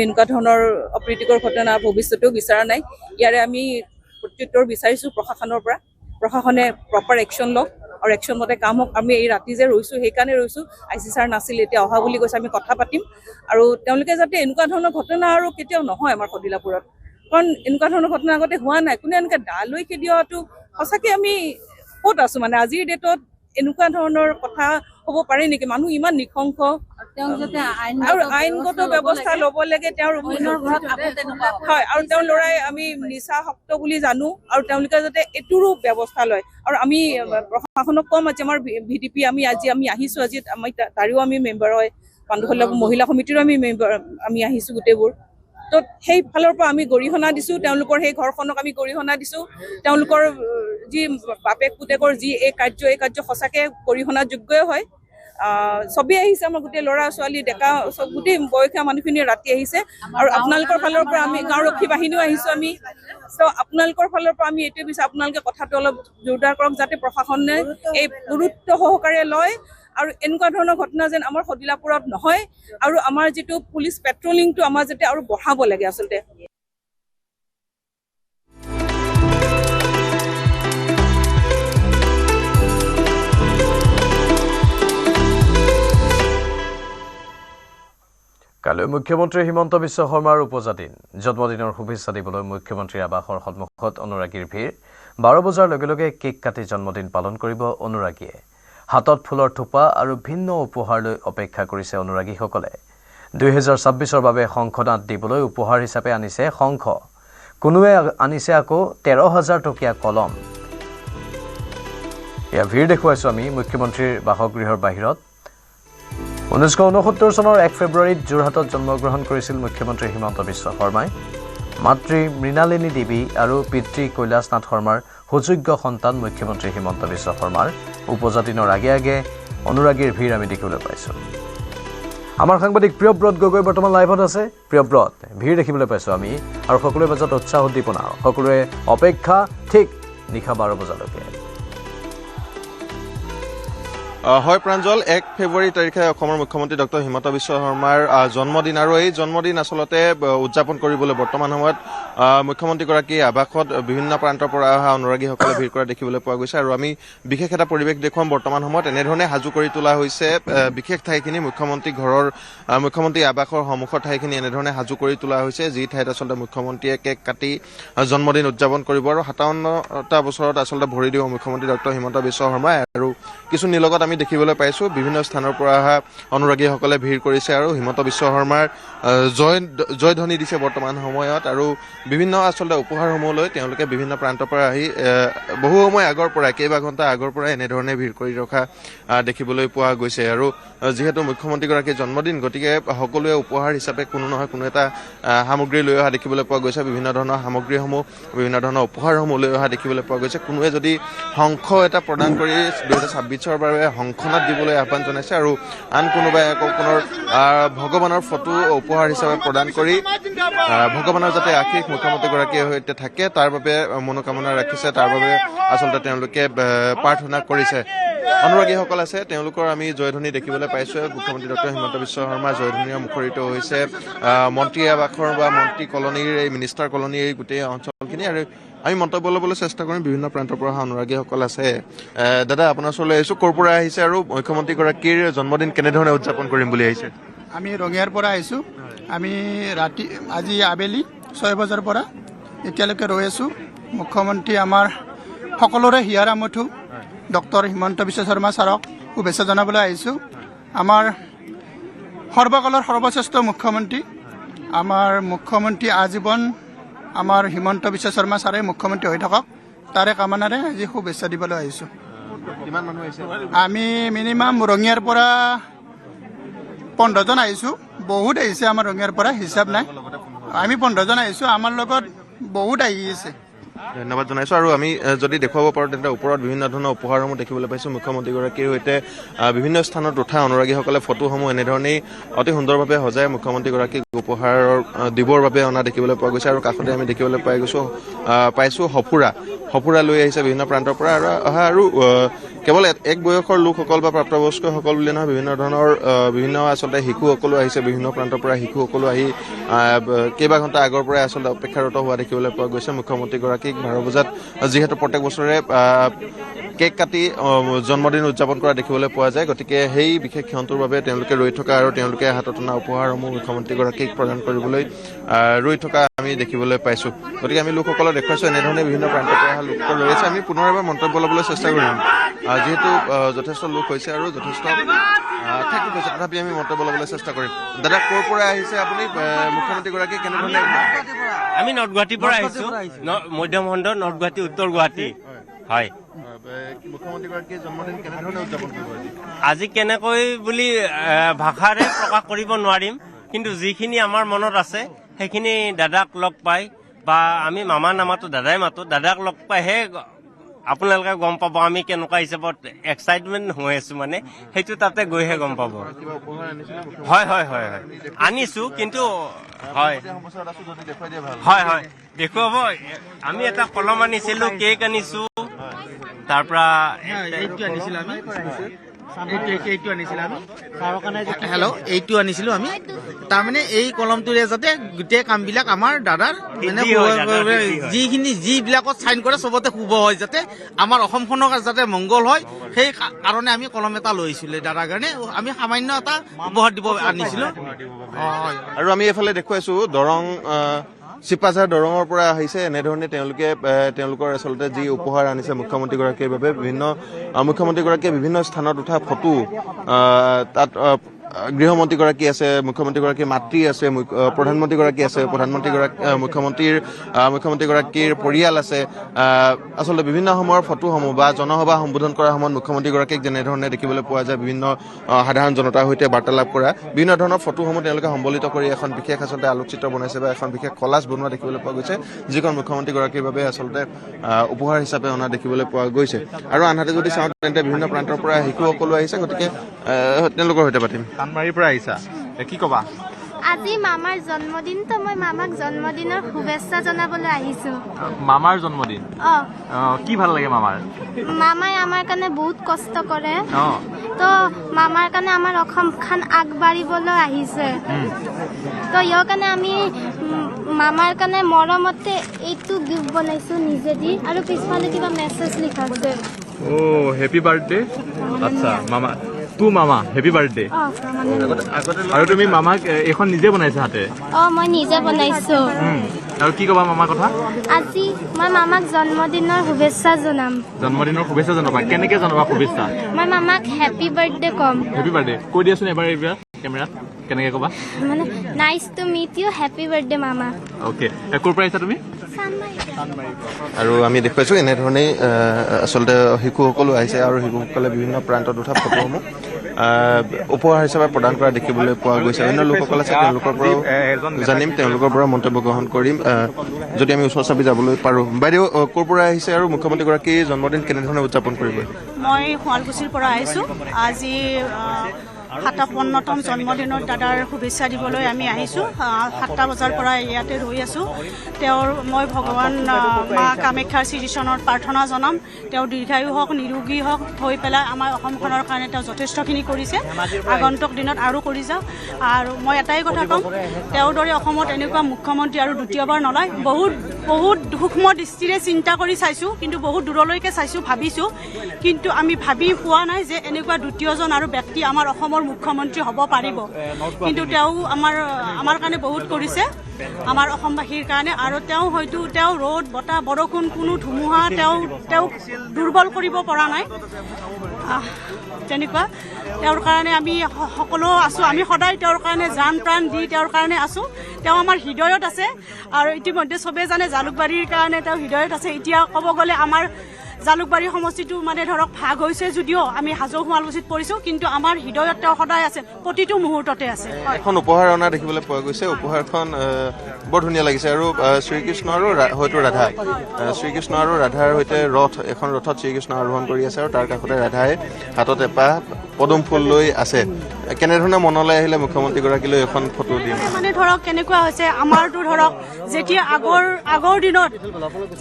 এনেকুৱা ধৰণৰ অপ্ৰীতিকৰ ঘটনা ভৱিষ্যতেও বিচৰা নাই ইয়াৰে আমি প্ৰত্যুত্তৰ বিচাৰিছোঁ প্ৰশাসনৰ পৰা প্ৰশাসনে প্ৰপাৰ একশ্যন লওক আৰু একশ্যন মতে কাম হওক আমি এই ৰাতি যে ৰৈছোঁ সেইকাৰণে ৰৈছোঁ IC ছাৰ নাছিল এতিয়া অহা বুলি কৈছে আমি কথা পাতিম আৰু তেওঁলোকে যাতে এনেকুৱা ধৰণৰ ঘটনা আৰু কেতিয়াও নহয় আমাৰ সদিলাপুৰত কাৰণ এনেকুৱা ধৰণৰ ঘটনা আগতে হোৱা নাই কোনে এনেকৈ দা লৈ খেদিওৱাটো সঁচাকৈ আমি ক'ত আছোঁ মানে আজিৰ ডেটত এনেকুৱা ধৰণৰ কথা হ'ব পাৰে নেকি মানুহ ইমান নিশংস আৰু আইনগত ব্যৱস্থা ল'ব লাগে তেওঁৰ হয় আৰু তেওঁৰ ল'ৰাই আমি নিচাসক্ত বুলি জানো আৰু তেওঁলোকে যাতে এইটোৰো ব্যৱস্থা লয় আৰু আমি প্ৰশাসনক কম আজি আমাৰ VDP আমি আহিছোঁ আজি আমি তাৰিও আমি মেম্বাৰ হয় পাণ্ডুসলা মহিলা সমিতিৰো আমি মেম্বাৰ আমি আহিছোঁ গোটেইবোৰ তো সেই ফালৰ পৰা আমি গৰিহণা দিছোঁ তেওঁলোকৰ সেই ঘৰখনক আমি গৰিহণা দিছোঁ তেওঁলোকৰ যি বাপেক পুতেকৰ যি এই কাৰ্য সঁচাকৈ গৰিহণাযোগ্যই হয় চবেই আহিছে আমাৰ গোটেই ল'ৰা ছোৱালী ডেকা চব গোটেই বয়সীয়া মানুহখিনি ৰাতি আহিছে আৰু আপোনালোকৰ ফালৰ পৰা আমি গাঁওৰক্ষী বাহিনীও আহিছোঁ আমি তো আপোনালোকৰ ফালৰ পৰা আমি এইটোৱে বিচাৰোঁ আপোনালোকে কথাটো অলপ জোৰদাৰ কৰক যাতে প্ৰশাসনে এই গুৰুত্ব সহকাৰে লয় আৰু এনেকুৱা ধৰণৰ ঘটনা যেন আমাৰ সদিলাপুৰত নহয় আৰু আমাৰ যিটো পুলিচ পেট্ৰলিংটো আমাৰ যাতে আৰু বঢ়াব লাগে আচলতে কালি মুখ্যমন্ত্ৰী হিমন্ত বিশ্ব শৰ্মাৰ উপজাদিন জন্মদিনৰ শুভেচ্ছা দিবলৈ মুখ্যমন্ত্ৰীৰ আৱাসৰ সন্মুখত অনুৰাগীৰ ভিৰ 12 বজাৰ লগে লগে কেক কাটি জন্মদিন পালন কৰিব অনুৰাগীয়ে হাতত ফুলৰ থোপা আৰু ভিন্ন উপহাৰ লৈ অপেক্ষা কৰিছে অনুৰাগীসকলে 2026ৰ বাবে শংখনাদ দিবলৈ উপহাৰ হিচাপে আনিছে শংখ কোনোৱে আনিছে আকৌ 13,000 টকীয়া কলম ইয়া ভিৰ দেখুৱাইছো আমি মুখ্যমন্ত্ৰীৰ বাসগৃহৰ বাহিৰত 1969 চনৰ 1 ফেব্ৰুৱাৰীত যোৰহাটত জন্মগ্ৰহণ কৰিছিল মুখ্যমন্ত্ৰী হিমন্ত বিশ্ব শৰ্মাই মাতৃ মৃণালিনী দেৱী আৰু পিতৃ কৈলাশনাথ শৰ্মাৰ সুযোগ্য সন্তান মুখ্যমন্ত্ৰী হিমন্ত বিশ্ব শৰ্মাৰ উপজাতিনৰ আগে আগে অনুৰাগীৰ ভিৰ আমি দেখিবলৈ পাইছোঁ আমাৰ সাংবাদিক প্ৰিয়ব্ৰত গগৈ বৰ্তমান লাইভত আছে প্ৰিয়ব্ৰত ভিৰ দেখিবলৈ পাইছোঁ আমি আৰু সকলোৰে মাজত উৎসাহ উদ্দীপনা সকলোৰে অপেক্ষা ঠিক নিশা 12 বজালৈকে হয় প্ৰাঞ্জল 1 ফেব্ৰুৱাৰী তাৰিখে অসমৰ মুখ্যমন্ত্ৰী ডক্টৰ হিমন্ত বিশ্ব শৰ্মাৰ জন্মদিন আৰু এই জন্মদিন আসলতে উদযাপন কৰিবলৈ বৰ্তমান সময়ত মুখ্যমন্ত্ৰীগৰাকীৰ আৱাসত বিভিন্ন প্ৰান্তৰ পৰা অহা অনুৰাগীসকলে ভিৰ কৰা দেখিবলৈ পোৱা গৈছে আৰু আমি বিশেষ এটা পৰিৱেশ দেখুৱাম বৰ্তমান সময়ত এনেধৰণে সাজু কৰি তোলা হৈছে বিশেষ ঠাইখিনি মুখ্যমন্ত্ৰী আৱাসৰ সন্মুখৰ ঠাইখিনি এনেধৰণে সাজু কৰি তোলা হৈছে যি ঠাইত আচলতে মুখ্যমন্ত্ৰীয়ে কেক কাটি জন্মদিন উদযাপন কৰিব আৰু 57টা বছৰত আচলতে ভৰি দিব মুখ্যমন্ত্ৰী ডক্টৰ হিমন্ত বিশ্ব শৰ্মাই আৰু কিছু নিলগত আমি দেখিবলৈ পাইছোঁ বিভিন্ন স্থানৰ পৰা অহা অনুৰাগীসকলে ভিৰ কৰিছে আৰু হিমন্ত বিশ্ব শৰ্মাৰ জয়ধ্বনি দিছে বৰ্তমান সময়ত আৰু বিভিন্ন আচলতে উপহাৰসমূহ লৈ তেওঁলোকে বিভিন্ন প্ৰান্তৰ পৰা আহি বহু সময় আগৰ পৰা কেইবা ঘণ্টা আগৰ পৰা এনেধৰণে ভিৰ কৰি ৰখা দেখিবলৈ পোৱা গৈছে আৰু যিহেতু মুখ্যমন্ত্ৰীগৰাকীৰ জন্মদিন গতিকে সকলোৱে উপহাৰ হিচাপে কোনো নহয় কোনো এটা সামগ্ৰী লৈ অহা দেখিবলৈ পোৱা গৈছে বিভিন্ন ধৰণৰ সামগ্ৰীসমূহ বিভিন্ন ধৰণৰ উপহাৰসমূহ লৈ অহা দেখিবলৈ পোৱা গৈছে কোনোৱে যদি শংখ এটা প্ৰদান কৰি 2026ৰ বাবে শংখনাদ দিবলৈ আহ্বান জনাইছে আৰু আন কোনোবাই আকৌ পুনৰ ভগৱানৰ ফটো উপহাৰ হিচাপে প্ৰদান কৰি ভগৱানৰ যাতে আশীষ মুখ্যমন্ত্ৰীগৰাকীৰ সৈতে থাকে তাৰ বাবে মনোকামনা ৰাখিছে তাৰ বাবে আচলতে তেওঁলোকে প্ৰাৰ্থনা কৰিছে অনুৰাগীসকল আছে তেওঁলোকৰ আমি জয়ধ্বনি দেখিবলৈ পাইছোঁ মুখ্যমন্ত্ৰী ডক্টৰ হিমন্ত বিশ্ব শৰ্মাৰ জয়ধ্বনিৰে মুখৰিত হৈছে মন্ত্ৰী আৱাসৰ বা মন্ত্ৰী কলনীৰ এই মিনিষ্টাৰ কলনীৰ এই গোটেই অঞ্চলখিনি আৰু আমি মন্তব্য ল'বলৈ চেষ্টা কৰিম বিভিন্ন প্ৰান্তৰ পৰা অহা অনুৰাগীসকল আছে দাদা আপোনাৰ ওচৰলৈ আহিছোঁ ক'ৰ পৰা আহিছে আৰু মুখ্যমন্ত্ৰীগৰাকীৰ জন্মদিন কেনেধৰণে উদযাপন কৰিম বুলি আহিছে আমি ৰঙিয়াৰ পৰা আহিছোঁ আমি আজি আবেলি 6 বজাৰ পৰা এতিয়ালৈকে ৰৈ আছোঁ মুখ্যমন্ত্ৰী আমাৰ সকলোৰে হিয়াৰ আমঠু ডক্টৰ হিমন্ত বিশ্ব শৰ্মা ছাৰক শুভেচ্ছা জনাবলৈ আহিছোঁ। আমাৰ সৰ্বকালৰ সৰ্বশ্ৰেষ্ঠ মুখ্যমন্ত্ৰী, আমাৰ মুখ্যমন্ত্ৰী আজীৱন আমাৰ হিমন্ত বিশ্ব শৰ্মা ছাৰে মুখ্যমন্ত্ৰী হৈ থাকক, তাৰে কামনাৰে আজি শুভেচ্ছা দিবলৈ আহিছোঁ। আমি মিনিমাম ৰঙিয়াৰ পৰা 15জন আহিছোঁ। বহুত আহিছে আমাৰ ৰঙিয়াৰ পৰা, হিচাপ নাই। আমি 15জন আহিছোঁ, আমাৰ লগত বহুত আহি আছে। ধন্যবাদ জনাইছোঁ। আৰু আমি যদি দেখুৱাব পাৰোঁ তেন্তে ওপৰত বিভিন্ন ধৰণৰ উপহাৰসমূহ দেখিবলৈ পাইছোঁ। মুখ্যমন্ত্ৰীগৰাকীৰ সৈতে বিভিন্ন স্থানত উঠা অনুৰাগীসকলে ফটোসমূহ এনেধৰণেই অতি সুন্দৰভাৱে সজাই মুখ্যমন্ত্ৰীগৰাকীক উপহাৰ দিবৰ বাবে অনা দেখিবলৈ পোৱা গৈছে। আৰু কাষতে আমি দেখিবলৈ পাইছোঁ সঁফুৰা লৈ আহিছে বিভিন্ন প্ৰান্তৰ পৰা আৰু কেৱল এক বয়সৰ লোকসকল বা প্ৰাপ্তবয়স্কসকল বুলি নহয়, বিভিন্ন আচলতে শিশুসকলো আহিছে। বিভিন্ন প্ৰান্তৰ পৰা শিশুসকলো আহি কেইবা ঘণ্টা আগৰ পৰাই আচলতে অপেক্ষাৰত হোৱা দেখিবলৈ পোৱা গৈছে। মুখ্যমন্ত্ৰীগৰাকীক 12 বজাত যিহেতু প্ৰত্যেক বছৰে কেক কাটি জন্মদিন উদযাপন কৰা দেখিবলৈ পোৱা যায়, গতিকে সেই বিশেষ ক্ষণটোৰ বাবে তেওঁলোকে ৰৈ থকা আৰু তেওঁলোকে হাতত অনা উপহাৰসমূহ মুখ্যমন্ত্ৰীগৰাকীক প্ৰদান কৰিবলৈ ৰৈ থকা আমি দেখিবলৈ পাইছোঁ। গতিকে আমি লোকসকলক দেখুৱাইছোঁ এনেধৰণে বিভিন্ন প্ৰান্তৰ পৰা অহা লোকসকল ৰৈ আছে। আমি পুনৰ এবাৰ মন্তব্য ল'বলৈ চেষ্টা কৰিম, যিহেতু যথেষ্ট লোক হৈছে আৰু যথেষ্ট ঠাইত হৈছে, তথাপি আমি মন্তব্য ল'বলৈ চেষ্টা কৰিম। দাদা, ক'ৰ পৰা আহিছে আপুনি? মুখ্যমন্ত্ৰীগৰাকী কেনেধৰণে? আমি নৰ্থ গুৱাহাটীৰ পৰা আহিছোঁ, মধ্যমখণ্ড নৰ্থ গুৱাহাটী, উত্তৰ গুৱাহাটী। হয়, মুখ্যমন্ত্ৰীগৰাকীৰ জন্মদিন কেনেধৰণে উদযাপন কৰিব আজি কেনেকৈ বুলি ভাষাৰে প্ৰকাশ কৰিব নোৱাৰিম, কিন্তু যিখিনি আমাৰ মনত আছে সেইখিনি দাদাক লগ পাই, বা আমি মামা নামাতো, দাদাই মাতো, দাদাক লগ পাইহে আপোনালোকে গম পাব আমি কেনেকুৱা হিচাপত এক্সাইটমেণ্ট হৈ আছো। মানে সেইটো তাতে গৈহে গম পাব। হয় হয় হয় হয়, আনিছো, কিন্তু হয় হয় হয় দেখুৱাব। আমি এটা কলম আনিছিলো, কেক আনিছো, তাৰ পৰা এইটো আনিছিলো আমি। তাৰমানে এই কলমটোৰে যাতে গোটেই কামবিলাক আমাৰ দাদাৰ মানে যিবিলাকত চাইন কৰে চবতে শুভ হয়, যাতে আমাৰ অসমখনক যাতে মংগল হয়, সেই কাৰণে আমি কলম এটা লৈ আহিছিলো দাদাৰ কাৰণে। আমি সামান্য এটা উপহাৰ দিব আনিছিলো। আৰু আমি এইফালে দেখুৱাইছো দৰং চিপাঝাৰ দৰঙৰ পৰা আহিছে। এনেধৰণে তেওঁলোকৰ আচলতে যি উপহাৰ আনিছে মুখ্যমন্ত্ৰীগৰাকীৰ বাবে, মুখ্যমন্ত্ৰীগৰাকীয়ে বিভিন্ন স্থানত উঠা ফটো, তাত গৃহমন্ত্ৰীগৰাকী আছে, মুখ্যমন্ত্ৰীগৰাকীৰ মাতৃ আছে, প্ৰধানমন্ত্ৰীগৰাকী আছে, মুখ্যমন্ত্ৰীগৰাকীৰ পৰিয়াল আছে। আচলতে বিভিন্ন সময়ৰ ফটোসমূহ বা জনসভা সম্বোধন কৰাৰ সময়ত মুখ্যমন্ত্ৰীগৰাকীক যেনেধৰণে দেখিবলৈ পোৱা যায়, বিভিন্ন সাধাৰণ জনতাৰ সৈতে বাৰ্তালাপ কৰা বিভিন্ন ধৰণৰ ফটোসমূহ তেওঁলোকে সম্বলিত কৰি এখন বিশেষ আচলতে আলোকচিত্ৰ বনাইছে বা এখন বিশেষ কলাজ বনোৱা দেখিবলৈ পোৱা গৈছে, যিখন মুখ্যমন্ত্ৰীগৰাকীৰ বাবে আচলতে উপহাৰ হিচাপে অনা দেখিবলৈ পোৱা গৈছে। আৰু আনহাতে যদি চাওঁ তেন্তে বিভিন্ন প্ৰান্তৰ পৰা শিশুসকলো আহিছে, গতিকে তেওঁলোকৰ সৈতে পাতিম। চানমাৰীৰ পৰা আহিছা, কি ক'বা? আজি মামাৰ জন্মদিন, তো মই মামাক জন্মদিনৰ শুভেচ্ছা জনাবলৈ আহিছো। মামাৰ জন্মদিন, কি ভাল লাগে মামাৰ? মামাই আমাৰ কাৰণে বহুত কষ্ট কৰে, তো মামাৰ কাৰণে আমাৰ অসমখন আগবাঢ়িবলৈ আহিছে। তো ইয়াৰ কাৰণে আমি মামাৰ কাৰণে মৰমতে এইটো গিফ্ট বনাইছো নিজেদি, আৰু পিছফালে কিবা মেছেজ লিখা আছে। Happy birthday. আচ্ছা, মামা মামা হেপী বাৰ্থডে। আৰু তুমি মামাক এইখন নিজে বনাইছা হাতে? মই নিজে বনাইছো। আৰু কি ক'বা মামাৰ কথা? আজি মই মামাক জন্মদিনৰ শুভেচ্ছা জনাম। জন্মদিনৰ শুভেচ্ছা জনাবা, কেনেকে জনাবা শুভেচ্ছা? মই মামাক হেপী বাৰ্থডে ক'ম। হেপী বাৰ্থডে কৈ দিয়াচোন এবাৰ কেমেৰাত, কেনেকে ক'বা? মানে nice to meet you, happy birthday মামা। অ'কে, ক'ৰ পৰা আহিছা তুমি? আৰু আমি দেখুৱাইছোঁ এনেধৰণেই আচলতে শিশুসকলো আহিছে, আৰু শিশুসকলে বিভিন্ন প্ৰান্তত উঠা ফটোসমূহ উপহাৰ হিচাপে প্ৰদান কৰা দেখিবলৈ পোৱা গৈছে। অন্য লোকসকল আছে, তেওঁলোকৰ পৰাও জানিম, তেওঁলোকৰ পৰা মন্তব্য গ্ৰহণ কৰিম যদি আমি ওচৰ চাপি যাবলৈ পাৰোঁ। বাইদেউ, ক'ৰ পৰা আহিছে আৰু মুখ্যমন্ত্ৰীগৰাকীৰ জন্মদিন কেনেধৰণে উদযাপন কৰিব? মই শুৱালকুছিৰ পৰা আহিছোঁ। আজি 57তম জন্মদিনত দাদাৰ শুভেচ্ছা দিবলৈ আমি আহিছোঁ। 7টা বজাৰ পৰা ইয়াতে ৰৈ আছোঁ। মই ভগৱান মা কামাখ্যাৰ শ্ৰীচৰণত প্ৰাৰ্থনা জনাম, তেওঁ দীৰ্ঘায়ু হওক, নিৰোগী হওক হৈ পেলাই আমাৰ অসমখনৰ কাৰণে তেওঁ যথেষ্টখিনি কৰিছে, আগন্তুক দিনত আৰু কৰি যাওক। আৰু মই এটাই কথা ক'ম, তেওঁৰ দৰে অসমত এনেকুৱা মুখ্যমন্ত্ৰী আৰু দ্বিতীয়বাৰ নলয়। বহুত বহুত সূক্ষ্ম দৃষ্টিৰে চিন্তা কৰি চাইছোঁ, কিন্তু বহুত দূৰলৈকে চাইছোঁ, ভাবিছোঁ, কিন্তু আমি ভাবি পোৱা নাই যে এনেকুৱা দ্বিতীয়জন আৰু ব্যক্তি আমাৰ অসমৰ মুখ্যমন্ত্ৰী হ'ব পাৰিব। কিন্তু তেওঁ আমাৰ কাৰণে বহুত কৰিছে, আমাৰ অসমবাসীৰ কাৰণে, আৰু তেওঁ হয়তো ৰ'দ বতাহ বৰষুণ কোনো ধুমুহা তেওঁক দুৰ্বল কৰিব পৰা নাই। তেনেকুৱা তেওঁৰ কাৰণে আমি সকলো আছোঁ, আমি সদায় তেওঁৰ কাৰণে জান প্ৰাণ দি তেওঁৰ কাৰণে আছোঁ। তেওঁ আমাৰ হৃদয়ত আছে, আৰু ইতিমধ্যে চবেই জানে জালুকবাৰীৰ কাৰণে তেওঁ হৃদয়ত আছে। এতিয়া ক'ব গ'লে আমাৰ জালুকবাৰী সমষ্টিটো মানে ধৰক ভাগ হৈছে যদিও আমি হাজো শুৱালকুছিত পৰিছোঁ, কিন্তু আমাৰ হৃদয়ত তেওঁ সদায় আছে, প্ৰতিটো মুহূৰ্ততে আছে। এখন উপহাৰ অনা দেখিবলৈ পোৱা গৈছে, উপহাৰখন বৰ ধুনীয়া লাগিছে, আৰু শ্ৰীকৃষ্ণ আৰু হয়তো ৰাধা, শ্ৰীকৃষ্ণ আৰু ৰাধাৰ সৈতে এখন ৰথত শ্ৰীকৃষ্ণ আৰোহণ কৰি আছে, আৰু তাৰ কাষতে ৰাধাই হাতত এপাহ পদুম ফুল লৈ আছে। কেনেধৰণে মনলৈ আহিলে মুখ্যমন্ত্ৰীগৰাকীলৈ এখন ফটো দিম? মানে ধৰক কেনেকুৱা হৈছে, আমাৰতো ধৰক যেতিয়া আগৰ দিনত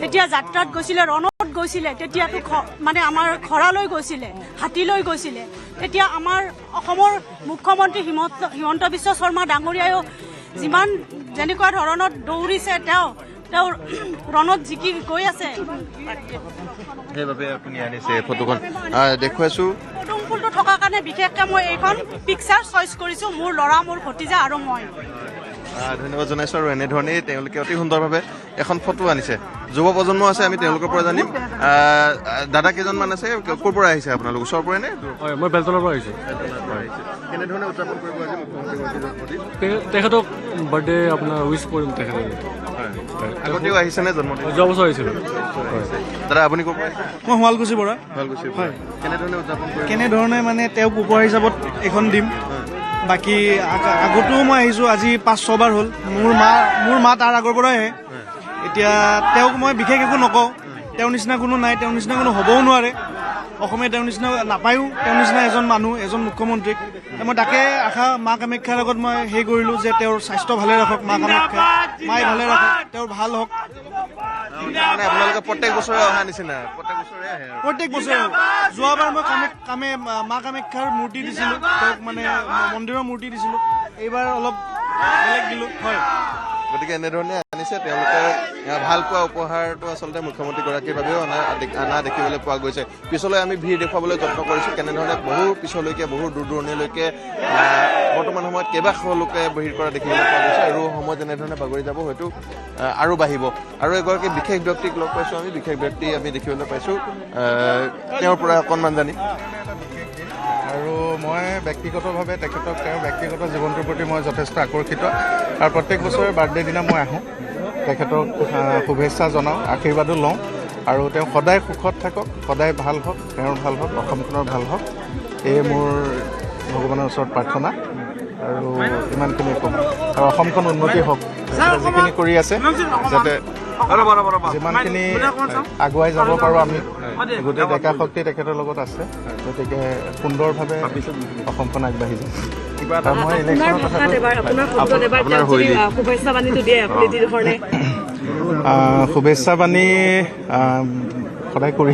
যেতিয়া যাত্ৰাত গৈছিলে, ৰণত গৈছিলে, তেতিয়াতো মানে আমাৰ খৰালৈ গৈছিলে, হাতীলৈ গৈছিলে, তেতিয়া আমাৰ অসমৰ মুখ্যমন্ত্ৰী হিমন্ত বিশ্ব শৰ্মা ডাঙৰীয়াইও যিমান যেনেকুৱা ধৰণত দৌৰিছে, তেওঁ ৰণত জিকি গৈ আছে। সেইবাবে আপুনি আনিছে ফটোখন দেখুৱাইছোঁ। পদুম ফুলটো থকাৰ কাৰণে বিশেষকৈ মই এইখন পিকচাৰ চইচ কৰিছোঁ, মোৰ ল'ৰা, মোৰ ভতিজা আৰু মই। ধন্যবাদ জনাইছোঁ, আৰু এনেধৰণেই তেওঁলোকে অতি সুন্দৰভাৱে এখন ফটো আনিছে। যুৱ প্ৰজন্ম আছে, আমি তেওঁলোকৰ পৰা জানিম। দাদা কেইজনমান আছে, ক'ৰ পৰা আহিছে আপোনালোক? ওচৰৰ পৰাই নে? হয়, মই বেলতলৰ পৰা আহিছোঁ। কেনেধৰণে উদযাপন কৰিব আজি মুখ্যমন্ত্ৰী? তেখেতক বাৰ্থডে আপোনাৰ উইচ কৰিম তেখেতে। আগতেও আহিছেনে জন্মদিন? যোৱা বছৰ আহিছিলোঁ। দাদা আপুনি ক'ৰ পৰা? মই শুৱালকুছিৰ পৰা। শুৱালকুছিৰ পৰা। কেনেধৰণে উদযাপন কৰিব? কেনেধৰণে মানে তেওঁক উপহাৰ হিচাপত এখন দিম। বাকী আগতেও মই আহিছোঁ, আজি 5-6 বাৰ হ'ল। মোৰ মা তাৰ আগৰ পৰাই আহে। এতিয়া তেওঁক মই বিশেষ একো নকওঁ, তেওঁৰ নিচিনা কোনো নাই, তেওঁৰ নিচিনা কোনো হ'বও নোৱাৰে। অসমে তেওঁৰ নিচিনা নাপায়ো, তেওঁৰ নিচিনা এজন মানুহ, এজন মুখ্যমন্ত্ৰীক। মই তাকে আশা মা কামাখ্যাৰ আগত মই হেৰি কৰিলোঁ যে তেওঁৰ স্বাস্থ্য ভালে ৰাখক, মা কামাখ্যা, মায়ে ভালে ৰাখক, তেওঁৰ ভাল হওক। আপোনালোকে প্ৰত্যেক বছৰে অহা নিচিনা? প্ৰত্যেক বছৰে। যোৱাবাৰ মই মা কামাখ্যাৰ মূৰ্তি দিছিলোঁ, তেওঁক মানে মন্দিৰৰ মূৰ্তি দিছিলোঁ। এইবাৰ অলপ বেলেগ দিলোঁ। হয়, গতিকে এনেধৰণে আনিছে তেওঁলোকে। ভাল পোৱা উপহাৰটো আচলতে মুখ্যমন্ত্ৰীগৰাকীৰ বাবেও অনা দেখিবলৈ পোৱা গৈছে। পিছলৈ আমি ভিৰ দেখুৱাবলৈ যত্ন কৰিছোঁ, কেনেধৰণে বহু পিছলৈকে, বহু দূৰ দূৰণিলৈকে বৰ্তমান সময়ত কেইবাশ লোকে ভিৰ কৰা দেখিবলৈ পোৱা গৈছে, আৰু সময় যেনেধৰণে বাগৰি যাব হয়তো আৰু বাঢ়িব। আৰু এগৰাকী বিশেষ ব্যক্তিক লগ পাইছোঁ আমি, বিশেষ ব্যক্তি আমি দেখিবলৈ পাইছোঁ, তেওঁৰ পৰা অকণমান জানিম। আৰু মই ব্যক্তিগতভাৱে তেখেতক তেওঁৰ ব্যক্তিগত জীৱনটোৰ প্ৰতি মই যথেষ্ট আকৰ্ষিত, আৰু প্ৰত্যেক বছৰে বাৰ্থডে দিনা মই আহোঁ, তেখেতক শুভেচ্ছা জনাওঁ, আশীৰ্বাদো লওঁ, আৰু তেওঁ সদায় সুখত থাকক, সদায় ভাল হওক, তেওঁৰ ভাল হওক, অসমখনৰ ভাল হওক, এয়ে মোৰ ভগৱানৰ ওচৰত প্ৰাৰ্থনা। আৰু ইমানখিনি ক'ম, আৰু অসমখন উন্নতি হওক, যিখিনি কৰি আছে যাতে যিমানখিনি আগুৱাই যাব পাৰোঁ আমি, গোটেই ডেকা শক্তি তেখেতৰ লগত আছে, গতিকে সুন্দৰভাৱে অসমখন আগবাঢ়ি যায়। মই ইলেকশ্যনৰ শুভেচ্ছা বাণী সদায় কৰি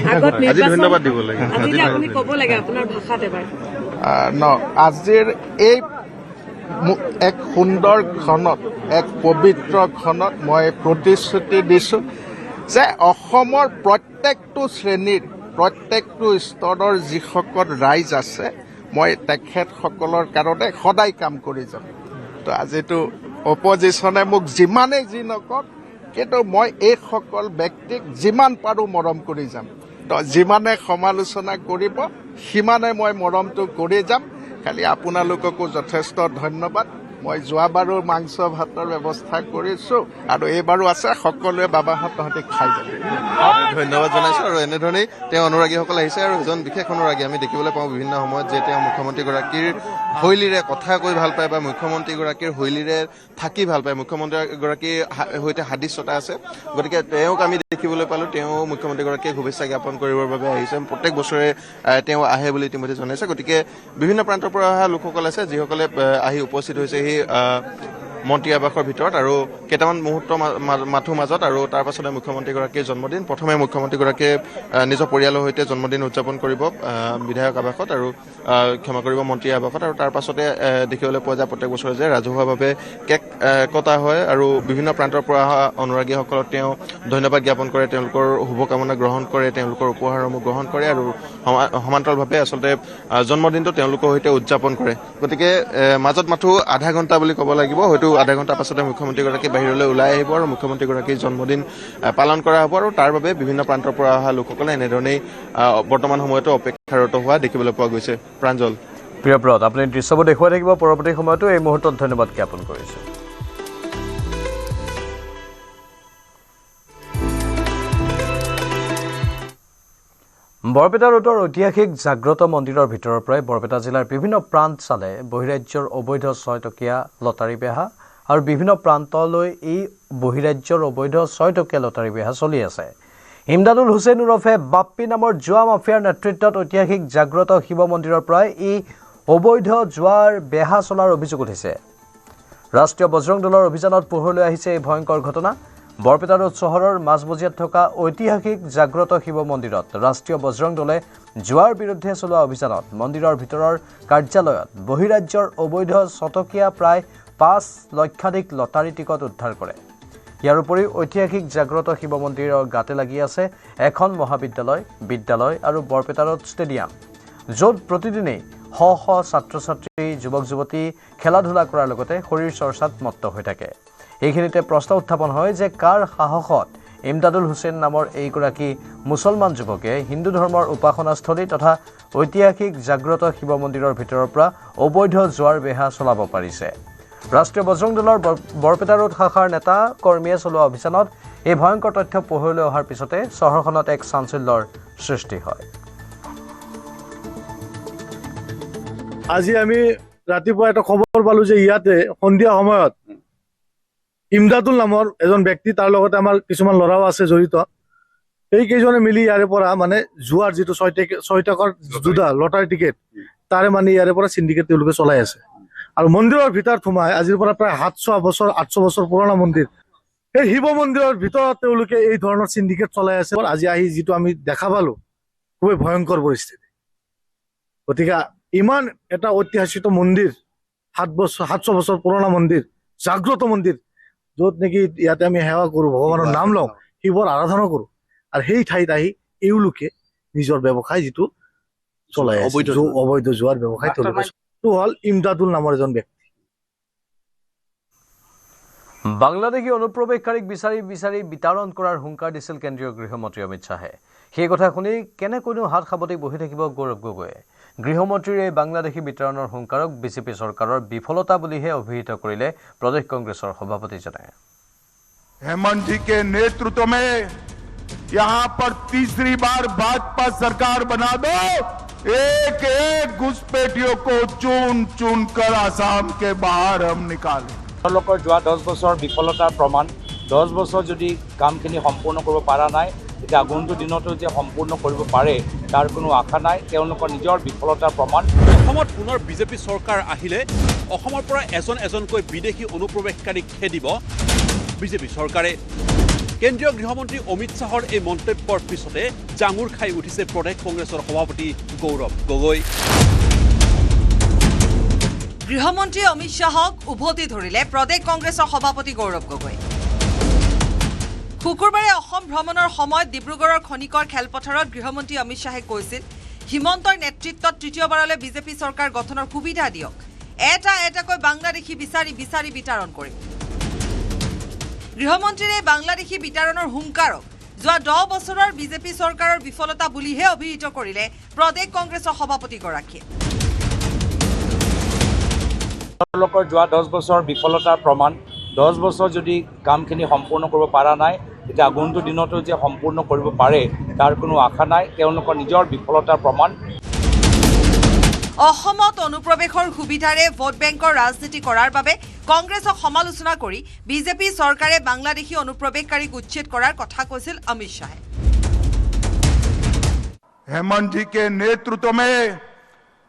ধন্যবাদ দিব লাগে। আজিৰ এই এক সুন্দৰ ক্ষণত, এক পবিত্ৰ ক্ষণত মই প্ৰতিশ্ৰুতি দিছোঁ যে অসমৰ প্ৰত্যেকটো শ্ৰেণীৰ, প্ৰত্যেকটো স্তৰৰ যিসকল ৰাইজ আছে, মই তেখেতসকলৰ কাৰণে সদায় কাম কৰি যাম। তো আজিতো অপজিশ্যনে মোক যিমানেই যি নকওক, কিন্তু মই এইসকল ব্যক্তিক যিমান পাৰোঁ মৰম কৰি যাম। তো যিমানে সমালোচনা কৰিব, সিমানে মই মৰমটো কৰি যাম। খালি আপোনালোককো যথেষ্ট ধন্যবাদ। মই যোৱাবাৰো মাংস ভাতৰ ব্যৱস্থা কৰিছোঁ, আৰু এইবাৰো আছে, সকলোৱে বাবাহঁত তহঁতি খাই যাবি। ধন্যবাদ জনাইছোঁ। আৰু এনেধৰণেই তেওঁ অনুৰাগীসকল আহিছে, আৰু এজন বিশেষ অনুৰাগী আমি দেখিবলৈ পাওঁ বিভিন্ন সময়ত যে তেওঁ মুখ্যমন্ত্ৰীগৰাকীৰ শৈলীৰে কথা কৈ ভাল পায়, বা মুখ্যমন্ত্ৰীগৰাকীৰ শৈলীৰে থাকি ভাল পায়, মুখ্যমন্ত্ৰীগৰাকীৰ সৈতে সাদৃশ্যতা আছে। গতিকে তেওঁক আমি দেখিবলৈ পালোঁ, তেওঁ মুখ্যমন্ত্ৰীগৰাকীয়ে শুভেচ্ছা জ্ঞাপন কৰিবৰ বাবে আহিছে। প্ৰত্যেক বছৰে তেওঁ আহে বুলি ইতিমধ্যে জনাইছে। গতিকে বিভিন্ন প্ৰান্তৰ পৰা অহা লোকসকল আছে, যিসকলে আহি উপস্থিত হৈছে সেই মন্ত্ৰী আৱাসৰ ভিতৰত আৰু কেইটামান মুহূৰ্তৰ মাথোঁ মাজত আৰু তাৰ পাছতে মুখ্যমন্ত্ৰীগৰাকীৰ জন্মদিন। প্ৰথমে মুখ্যমন্ত্ৰীগৰাকীয়ে নিজৰ পৰিয়ালৰ সৈতে জন্মদিন উদযাপন কৰিব বিধায়ক আৱাসত আৰু ক্ষমা কৰিব মন্ত্ৰী আৱাসত, আৰু তাৰ পাছতে দেখিবলৈ পোৱা যায় প্ৰত্যেক বছৰে যে ৰাজহুৱাভাৱে কেক কটা হয় আৰু বিভিন্ন প্ৰান্তৰ পৰা অহা অনুৰাগীসকলক তেওঁ ধন্যবাদ জ্ঞাপন কৰে, তেওঁলোকৰ শুভকামনা গ্ৰহণ কৰে, তেওঁলোকৰ উপহাৰসমূহ গ্ৰহণ কৰে আৰু সমান্তৰালভাৱে আচলতে জন্মদিনটো তেওঁলোকৰ সৈতে উদযাপন কৰে। গতিকে মাজত মাথোঁ আধা ঘণ্টা বুলি ক'ব লাগিব, হয়তো আধা ঘণ্টাৰ পাছতে মুখ্যমন্ত্ৰীগৰাকী বাহিৰলৈ ওলাই আহিব আৰু মুখ্যমন্ত্ৰীগৰাকীৰ জন্মদিন পালন কৰা হ'ব আৰু তাৰ বাবে বিভিন্ন প্ৰান্তৰ পৰা অহা লোকসকলে এনেধৰণেই বৰ্তমান সময়তো অপেক্ষাৰত হোৱা দেখিবলৈ পোৱা গৈছে। প্ৰাঞ্জল। প্ৰিয়ব্ৰত, আপুনি দৃশ্যবোৰ দেখুৱাই থাকিব পৰৱৰ্তী সময়তো। এই মুহূৰ্তত ধন্যবাদ জ্ঞাপন কৰিছোঁ। বৰপেটা ৰোডৰ ঐতিহাসিক জাগ্ৰত মন্দিৰৰ ভিতৰৰ পৰাই বৰপেটা জিলাৰ বিভিন্ন প্ৰান্ত চালে বহিৰাজ্যৰ অবৈধ 6 টকীয়া লটাৰী বেহা আৰু বিভিন্ন প্ৰান্তলৈ এই বহিৰাজ্যৰ অবৈধ 6 টকীয়া লটাৰী বেহা চলি আছে। ইমদাদুল হুছেইন ওৰফে বাপ্পী নামৰ জুৱা মাফিয়াৰ নেতৃত্বত ঐতিহাসিক জাগ্ৰত শিৱ মন্দিৰৰ পৰাই এই অবৈধ জুৱাৰ বেহা চলাৰ অভিযোগ উঠিছে। ৰাষ্ট্ৰীয় বজৰং দলৰ অভিযানত পোহৰলৈ আহিছে এই ভয়ংকৰ ঘটনা। বৰপেটা ৰোড চহৰৰ মাজমজিয়াত থকা ঐতিহাসিক জাগ্ৰত শিৱ মন্দিৰত ৰাষ্ট্ৰীয় বজৰং দলে জুৱাৰ বিৰুদ্ধে চলোৱা অভিযানত মন্দিৰৰ ভিতৰৰ কাৰ্যালয়ত বহিৰাজ্যৰ অবৈধ 6 টকীয়া প্ৰায় 5 লক্ষাধিক লটাৰী টিকট উদ্ধাৰ কৰে। ইয়াৰ উপৰি ঐতিহাসিক জাগ্ৰত শিৱ মন্দিৰৰ গাতে লাগি আছে এখন মহাবিদ্যালয়, বিদ্যালয় আৰু বৰপেটা ৰোড ষ্টেডিয়াম, য'ত প্ৰতিদিনেই শ শ ছাত্ৰ ছাত্ৰী, যুৱক যুৱতী খেলা ধূলা কৰাৰ লগতে শৰীৰ চৰ্চাত মত্ত হৈ থাকে। এইখিনিতে প্ৰশ্ন উত্থাপন হয় যে কাৰ সাহসত ইমদাদুল হুছেইন নামৰ এইগৰাকী মুছলমান যুৱকে হিন্দু ধৰ্মৰ উপাসনাস্থলী তথা ঐতিহাসিক জাগ্ৰত শিৱ মন্দিৰৰ ভিতৰৰ পৰা অবৈধ জুৱাৰ বেহা চলাব পাৰিছে। ৰাষ্ট্ৰীয় বজৰং দলৰ বৰপেটা ৰোড শাখাৰ নেতা কৰ্মীয়ে চলোৱা অভিযানত এই ভয়ংকৰ তথ্য পোহৰলৈ অহাৰ পিছতে চহৰখনত এক চাঞ্চল্যৰ সৃষ্টি হয়। আজি আমি ৰাতিপুৱা এটা খবৰ পালো যে ইয়াতে সন্ধিয়া সময়ত ইমদাদুল নামৰ এজন ব্যক্তি, তাৰ লগতে আমাৰ কিছুমান ল'ৰাও আছে জড়িত, এই কেইজনে মিলি ইয়াৰে পৰা মানে জুৱাৰ যিটো 6 টকাৰ জুদা লটাৰী টিকেট তাৰে মানে ইয়াৰে পৰা চিণ্ডিকেট তেওঁলোকে চলাই আছে। আৰু মন্দিৰৰ ভিতৰত সোমাই আজিৰ পৰা প্ৰায় 700 বছৰ 800 বছৰ পুৰণা মন্দিৰ, সেই শিৱ মন্দিৰৰ ভিতৰত তেওঁলোকে এই ধৰণৰ চিণ্ডিকেট চলাই আছে। আজি আহি যিটো আমি দেখা পালো খুবেই ভয়ংকৰ পৰিস্থিতি। গতিকে ইমান এটা ঐতিহাসিক মন্দিৰ, 700 বছৰ পুৰণা মন্দিৰ, জাগ্ৰত মন্দিৰ, য'ত নেকি ইয়াতে আমি সেৱা কৰো, ভগৱানৰ নাম লওঁ, শিৱৰ আৰাধনা কৰো, আৰু সেই ঠাইত আহি এওঁলোকে নিজৰ ব্যৱসায় যিটো চলাই আছে, অবৈধ জুৱাৰ ব্যৱসায় তেওঁলোকে হ'ল ইমদাদুল নামৰ এজন ব্যক্তি। বাংলাদেশী অনুপ্ৰৱেশকাৰীক বিচাৰি বিতৰণ কৰাৰ হুংকাৰ দিছিল কেন্দ্ৰীয় গৃহমন্ত্ৰী অমিত শ্বাহে। সেই কথা শুনি কেনেকৈনো হাত সাৱটি বহি থাকিব গৌৰৱ গগৈয়ে। গৃহমন্ত্ৰীৰ এই বাংলাদেশী বিতৰণৰ হুংকাৰক বিজেপি চৰকাৰৰ বিফলতা বুলিহে অভিহিত কৰিলে প্ৰদেশ কংগ্ৰেছৰ সভাপতিজনে। हेमंत जी के नेतृत्व में यहाँ पर तीसरी बार भाजपा सरकार बना दो, एक एक घुसपैठियों को चुन चुन कर आसाम के बाहर हम निकालें। তেওঁলোকৰ যোৱা 10 বছৰ বিফলতাৰ প্ৰমাণ। 10 বছৰ যদি কামখিনি সম্পূৰ্ণ কৰিব পৰা নাই, এতিয়া আগন্তুক দিনতো যে সম্পূৰ্ণ কৰিব পাৰে তাৰ কোনো আশা নাই। তেওঁলোকৰ নিজৰ বিফলতাৰ প্ৰমাণ। অসমত পুনৰ বিজেপি চৰকাৰ আহিলে অসমৰ পৰা এজনকৈ বিদেশী অনুপ্ৰৱেশকাৰীক খেদিব বিজেপি চৰকাৰে। কেন্দ্ৰীয় গৃহমন্ত্ৰী অমিত শ্বাহৰ এই মন্তব্যৰ পিছতে জাঙুৰ খাই উঠিছে প্ৰদেশ কংগ্ৰেছৰ সভাপতি গৌৰৱ গগৈ। গৃহমন্ত্ৰী অমিত শ্বাহক উভতি ধৰিলে প্ৰদেশ কংগ্ৰেছৰ সভাপতি গৌৰৱ গগৈ। শুকুৰবাৰে অসম ভ্ৰমণৰ সময়ত ডিব্ৰুগড়ৰ খনিকৰ খেলপথাৰত গৃহমন্ত্ৰী অমিত শ্বাহে কৈছিল, হিমন্তৰ নেতৃত্বত তৃতীয়বাৰলৈ বিজেপি চৰকাৰ গঠনৰ সুবিধা দিয়ক, এটাকৈ বাংলাদেশী বিচাৰি বিতৰণ কৰিম। গৃহমন্ত্ৰীৰ এই বাংলাদেশী বিতৰণৰ হুংকাৰক যোৱা 10 বছৰৰ বিজেপি চৰকাৰৰ বিফলতা বুলিহে অভিহিত কৰিলে প্ৰদেশ কংগ্ৰেছৰ সভাপতিগৰাকীয়ে। তেওঁলোকৰ যোৱা 10 বছৰ বিফলতাৰ প্ৰমাণ। 10 বছৰ যদি কামখিনি সম্পূৰ্ণ কৰিব পৰা নাই, এতিয়া আগন্তুক দিনতো যে সম্পূৰ্ণ কৰিব পাৰে তাৰ কোনো আশা নাই। তেওঁলোকৰ নিজৰ বিফলতাৰ প্ৰমাণ। অসমত অনুপ্ৰৱেশৰ সুবিধাৰে ভোট বেংকৰ ৰাজনীতি কৰাৰ বাবে কংগ্ৰেছক সমালোচনা কৰি বিজেপি চৰকাৰে বাংলাদেশী অনুপ্ৰৱেশকাৰীক উচ্ছেদ কৰাৰ কথা কৈছিল অমিত শ্বাহে। हेमंत जी के नेतृत्व में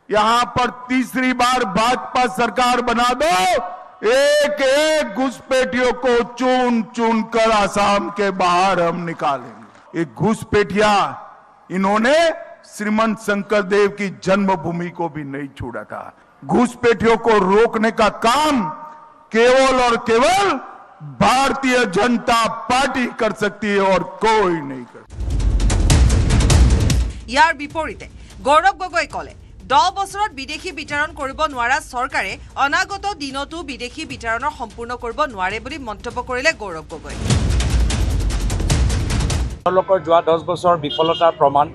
यहाँ पर तीसरी बार भाजपा सरकार बना दो, एक एक घुसपैठियों को चुन चुन कर आसाम के बाहर हम निकालेंगे। ये घुसपैठिया इन्होंने श्रीमंत शंकर देव की जन्मभूमि को भी नहीं छोड़ा था। घुसपैठियों को रोकने का काम केवल और केवल भारतीय जनता पार्टी कर सकती है और कोई नहीं कर सकता। ইয়াৰ বিপৰীতে গৌৰৱ গগৈ কলে 10 বছৰত বিদেশী বিতৰণ কৰিব নোৱাৰা চৰকাৰে অনাগত দিনতো বিদেশী বিতৰণৰ সম্পূৰ্ণ কৰিব নোৱাৰে বুলি মন্তব্য কৰিলে গৌৰৱ গগৈ। তেওঁলোকৰ যোৱা 10 বছৰ বিফলতাৰ প্ৰমাণ।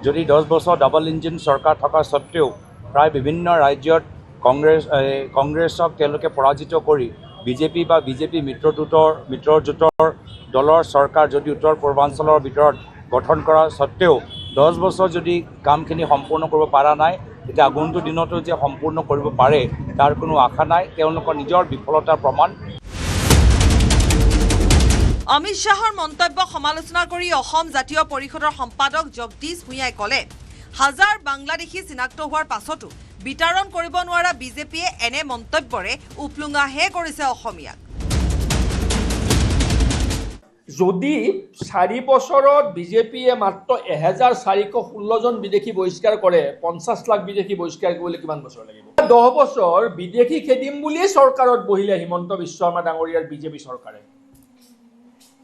যদি 10 বছৰ ডাবল ইঞ্জিন চৰকাৰ থকা সত্ত্বেও প্ৰায় বিভিন্ন ৰাজ্যত কংগ্ৰেছক তেওঁলোকে পৰাজিত কৰি বিজেপি বা বিজেপি মিত্ৰজোঁটৰ দলৰ চৰকাৰ যদি উত্তৰ পূৰ্বাঞ্চলৰ ভিতৰত গঠন কৰা সত্ত্বেও 10 বছৰ যদি কামখিনি সম্পূৰ্ণ কৰিব পৰা নাই, তেতিয়া আগন্তুক দিনতো যে সম্পূৰ্ণ কৰিব পাৰে তাৰ কোনো আশা নাই। তেওঁলোকৰ নিজৰ বিফলতাৰ প্ৰমাণ। অমিত শ্বাহৰ মন্তব্য সমালোচনা কৰি অসম জাতীয় পৰিষদৰ সম্পাদক জগদীশ ভূঞাই কলে হাজাৰ বাংলাদেশী চিনাক্ত হোৱাৰ পাছতো বিতৰণ কৰিব নোৱাৰা বিজেপিয়ে এনে মন্তব্যৰে উপলুঙাহে কৰিছে অসমীয়াক। যদি 4 বছৰত বিজেপিয়ে মাত্ৰ 1416 জন বিদেশী বহিষ্কাৰ কৰে, 50 লাখ বিদেশী বহিষ্কাৰ কৰিবলৈ কিমান বছৰ লাগিব? 10 বছৰ বিদেশী খেদিম বুলিয়ে চৰকাৰত বহিলে হিমন্ত বিশ্ব শৰ্মা ডাঙৰীয়াৰ বিজেপি চৰকাৰে।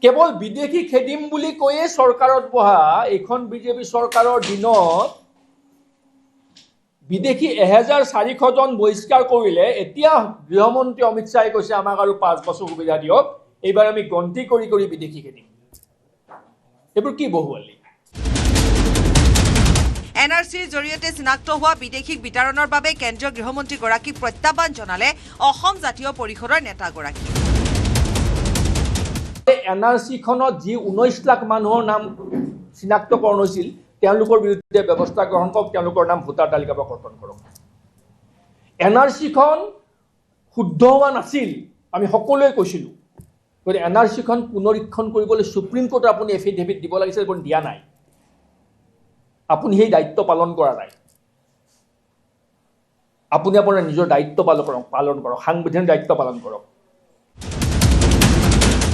কেৱল বিদেশী খেদিম বুলি কৈয়ে চৰকাৰত বহা এইখন বিজেপি চৰকাৰৰ দিনত বিদেশী 1400 জন বহিষ্কাৰ কৰিলে। এতিয়া গৃহমন্ত্ৰী অমিত শ্বাহে কৈছে আমাক আৰু 5 বছৰ সুবিধা দিয়ক, এইবাৰ আমি গন্তি কৰি কৰি বিদেশী খেদিম। এইবোৰ কি বহুৱালি? এনআৰচিৰ জৰিয়তে চিনাক্ত হোৱা বিদেশীক বিতৰণৰ বাবে কেন্দ্ৰীয় গৃহমন্ত্ৰীগৰাকীক প্ৰত্যাহ্বান জনালে অসম জাতীয় পৰিষদৰ নেতাগৰাকী। এনআৰচিখনত যি 19 লাখ মানুহৰ নাম চিনাক্তকৰণ হৈছিল তেওঁলোকৰ বিৰুদ্ধে ব্যৱস্থা গ্ৰহণ কৰক, তেওঁলোকৰ নাম ভোটাৰ তালিকাৰ পৰা কৰ্তন কৰক। এনআৰচিখন শুদ্ধ হোৱা নাছিল, আমি সকলোৱে কৈছিলোঁ। গতিকে এনআৰচিখন পুনৰীক্ষণ কৰিবলৈ সুপ্ৰিম কোৰ্টত আপুনি এফিডেভিট দিব লাগিছিল, আপুনি দিয়া নাই। আপুনি সেই দায়িত্ব পালন কৰা নাই। আপুনি আপোনাৰ নিজৰ দায়িত্ব পালন কৰক, সাংবিধানিক দায়িত্ব পালন কৰক।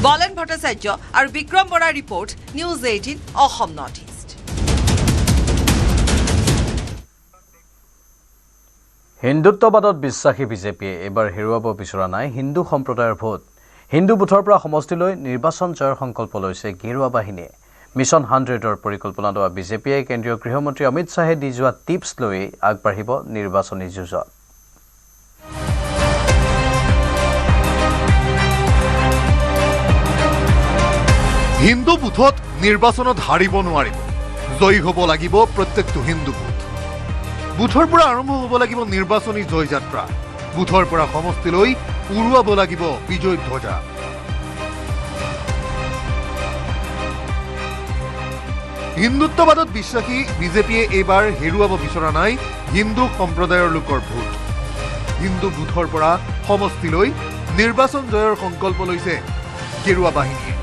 বলেন ভট্টাচাৰ্য আৰু বিক্ৰম বৰাৰ report, news 18 Assam north east. হিন্দুত্ববাদত বিশ্বাসী বিজেপিয়ে এইবাৰ হেৰুৱাব বিচৰা নাই হিন্দু সম্প্ৰদায়ৰ ভোট। হিন্দু বুথৰ পৰা সমষ্টিলৈ নিৰ্বাচন জয়ৰ সংকল্প লৈছে গেৰুৱা বাহিনীয়ে। মিছন 100ৰ পৰিকল্পনা লোৱা বিজেপিয়ে কেন্দ্ৰীয় গৃহমন্ত্ৰী অমিত শ্বাহে দি যোৱা টিপছ লৈ আগবাঢ়িব নিৰ্বাচনী যুঁজত। হিন্দু বুথত নিৰ্বাচনত হাৰিব নোৱাৰিব, জয়ী হ'ব লাগিব প্ৰত্যেকটো হিন্দু বুথ। বুথৰ পৰা আৰম্ভ হ'ব লাগিব নিৰ্বাচনী জয় যাত্ৰা। বুথৰ পৰা সমষ্টিলৈ উৰুৱাব লাগিব বিজয় ধ্বজা। হিন্দুত্ববাদত বিশ্বাসী বিজেপিয়ে এইবাৰ হেৰুৱাব বিচৰা নাই হিন্দু সম্প্ৰদায়ৰ লোকৰ ভোট। হিন্দু বুথৰ পৰা সমষ্টিলৈ নিৰ্বাচন জয়ৰ সংকল্প লৈছে গেৰুৱা বাহিনীয়ে।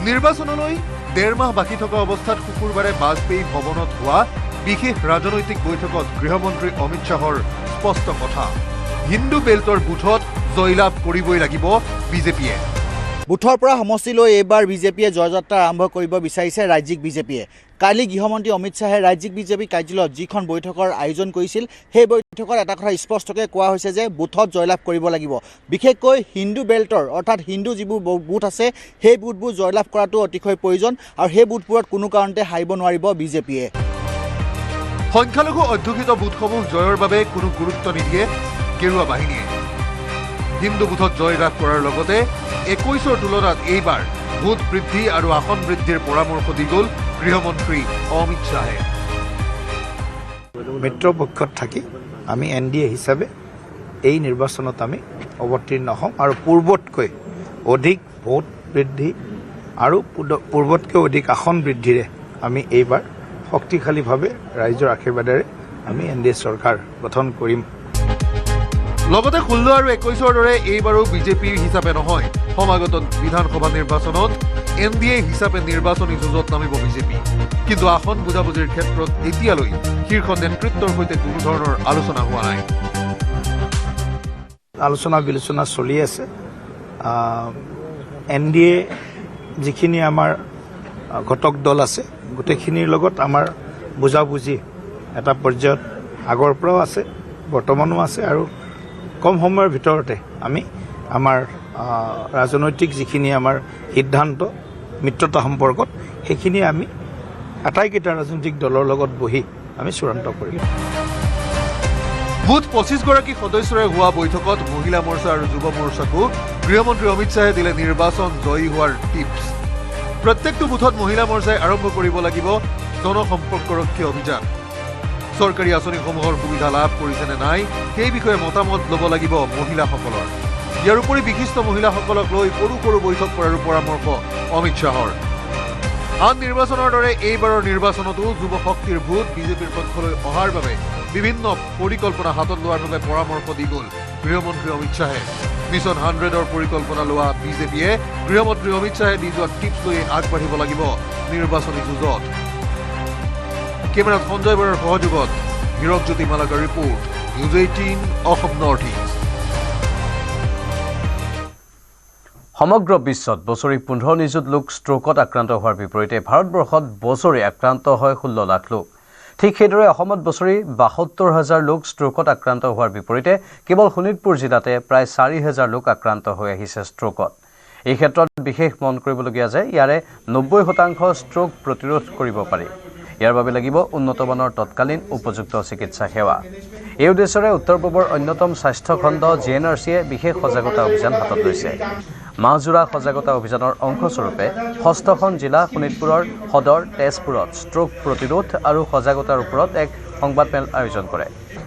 নিৰ্বাচনলৈ 1.5 মাহ বাকী থকা অৱস্থাত শুকুৰবাৰে বাজপেয়ী ভৱনত হোৱা বিশেষ ৰাজনৈতিক বৈঠকত গৃহমন্ত্ৰী অমিত শ্বাহৰ স্পষ্ট কথা, হিন্দু বেল্টৰ বুথত জয়লাভ কৰিবই লাগিব বিজেপিয়ে। বুথৰ পৰা সমষ্টিলৈ এইবাৰ বিজেপিয়ে জয়যাত্ৰা আৰম্ভ কৰিব বিচাৰিছে ৰাজ্যিক বিজেপিয়ে। কালি গৃহমন্ত্ৰী অমিত শ্বাহে ৰাজ্যিক বিজেপি কাৰ্যালয়ত যিখন বৈঠকৰ আয়োজন কৰিছিল, সেই বৈঠকত এটা কথা স্পষ্টকৈ কোৱা হৈছে যে বুথত জয়লাভ কৰিব লাগিব। বিশেষকৈ হিন্দু বেল্টৰ অৰ্থাৎ হিন্দু যিবোৰ বুথ আছে সেই বুথবোৰ জয়লাভ কৰাটো অতিশয় প্ৰয়োজন, আৰু সেই বুথবোৰত কোনো কাৰণতে হাৰিব নোৱাৰিব বিজেপিয়ে। সংখ্যালঘু অধ্যুষিত বুথসমূহ জয়ৰ বাবে কোনো গুৰুত্ব নিদিয়ে গেৰুৱা বাহিনীয়ে। হিন্দু বুথত জয় লাভ কৰাৰ লগতে 21ৰ তুলনাত এইবাৰ ভোট বৃদ্ধি আৰু আসন বৃদ্ধিৰ পৰামৰ্শ দি গ'ল গৃহমন্ত্ৰী অমিত শ্বাহে। মিত্ৰপক্ষত থাকি আমি NDA হিচাপে এই নিৰ্বাচনত আমি অৱতীৰ্ণ হ'ম আৰু পূৰ্বতকৈ অধিক ভোট বৃদ্ধি আৰু পূৰ্বতকৈ অধিক আসন বৃদ্ধিৰে আমি এইবাৰ শক্তিশালীভাৱে ৰাইজৰ আশীৰ্বাদেৰে আমি NDA চৰকাৰ গঠন কৰিম। লগতে 16 আৰু 21ৰ দৰে এইবাৰো বিজেপিৰ হিচাপে নহয়, সমাগত বিধানসভা নিৰ্বাচনত NDA হিচাপে নিৰ্বাচনী যুঁজত নামিব বিজেপি। কিন্তু আসন বুজাবুজিৰ ক্ষেত্ৰত এতিয়ালৈ শীৰ্ষ নেতৃত্বৰ সৈতে কোনো ধৰণৰ আলোচনা হোৱা নাই। আলোচনা বিলোচনা চলি আছে NDA যিখিনি আমাৰ ঘটক দল আছে গোটেইখিনিৰ লগত আমাৰ বুজাবুজি এটা পৰ্যায়ত আগৰ পৰাও আছে বৰ্তমানো আছে আৰু কম সময়ৰ ভিতৰতে আমি আমাৰ ৰাজনৈতিক যিখিনি আমাৰ সিদ্ধান্ত মিত্ৰতা সম্পৰ্কত সেইখিনি আমি আটাইকেইটা ৰাজনৈতিক দলৰ লগত বহি আমি চূড়ান্ত কৰিম। মুঠ 25গৰাকী সদস্যৰে হোৱা বৈঠকত মহিলা মৰ্চা আৰু যুৱ মৰ্চাকো গৃহমন্ত্ৰী অমিত শ্বাহে দিলে নিৰ্বাচন জয়ী হোৱাৰ টিপছ। প্ৰত্যেকটো বুথত মহিলা মৰ্চাই আৰম্ভ কৰিব লাগিব জনসম্পৰ্কৰক্ষী অভিযান। চৰকাৰী আঁচনিসমূহৰ সুবিধা লাভ কৰিছে নে নাই সেই বিষয়ে মতামত ল'ব লাগিব মহিলাসকলৰ। ইয়াৰ উপৰি বিশিষ্ট মহিলাসকলক লৈ সৰু সৰু বৈঠক কৰাৰো পৰামৰ্শ অমিত শ্বাহৰ। আন নিৰ্বাচনৰ দৰে এইবাৰৰ নিৰ্বাচনতো যুৱ শক্তিৰ ভোট বিজেপিৰ পক্ষলৈ অহাৰ বাবে বিভিন্ন পৰিকল্পনা হাতত লোৱাৰ বাবে পৰামৰ্শ দি গ'ল গৃহমন্ত্ৰী অমিত শ্বাহে। মিছন 100ৰ পৰিকল্পনা লোৱা বিজেপিয়ে গৃহমন্ত্ৰী অমিত শ্বাহে দি যোৱা টিপছ লৈ আগবাঢ়িব লাগিব নিৰ্বাচনী যুঁজত। কেমেৰাত সঞ্জয় বৰাৰ সহযোগত Hirakjyoti Malakar report, news 18 Assam north east. সমগ্ৰ বিশ্বত বছৰি 15 নিযুত লোক ষ্ট্ৰোকত আক্ৰান্ত হোৱাৰ বিপৰীতে ভাৰতবৰ্ষত বছৰি আক্ৰান্ত হয় 16 লাখ লোক। ঠিক সেইদৰে অসমত বছৰি 72,000 লোক ষ্ট্ৰোকত আক্ৰান্ত হোৱাৰ বিপৰীতে কেৱল শোণিতপুৰ জিলাতে প্ৰায় 4,000 লোক আক্ৰান্ত হৈ আহিছে ষ্ট্ৰোকত। এই ক্ষেত্ৰত বিশেষ মন কৰিবলগীয়া যে ইয়াৰে 90% ষ্ট্ৰোক প্ৰতিৰোধ কৰিব পাৰি। ইয়াৰ বাবে লাগিব উন্নতমানৰ তৎকালীন উপযুক্ত চিকিৎসা সেৱা। এই উদ্দেশ্যৰে উত্তৰ পূবৰ অন্যতম স্বাস্থ্য খণ্ড GNRCয়ে বিশেষ সজাগতা অভিযান হাতত লৈছে। মাহজোৰা সজাগতা অভিযানৰ অংশস্বৰূপে 6খন জিলা শোণিতপুৰৰ সদৰ তেজপুৰত ষ্ট্ৰোক প্ৰতিৰোধ আৰু সজাগতাৰ ওপৰত এক সংবাদমেল আয়োজন কৰে।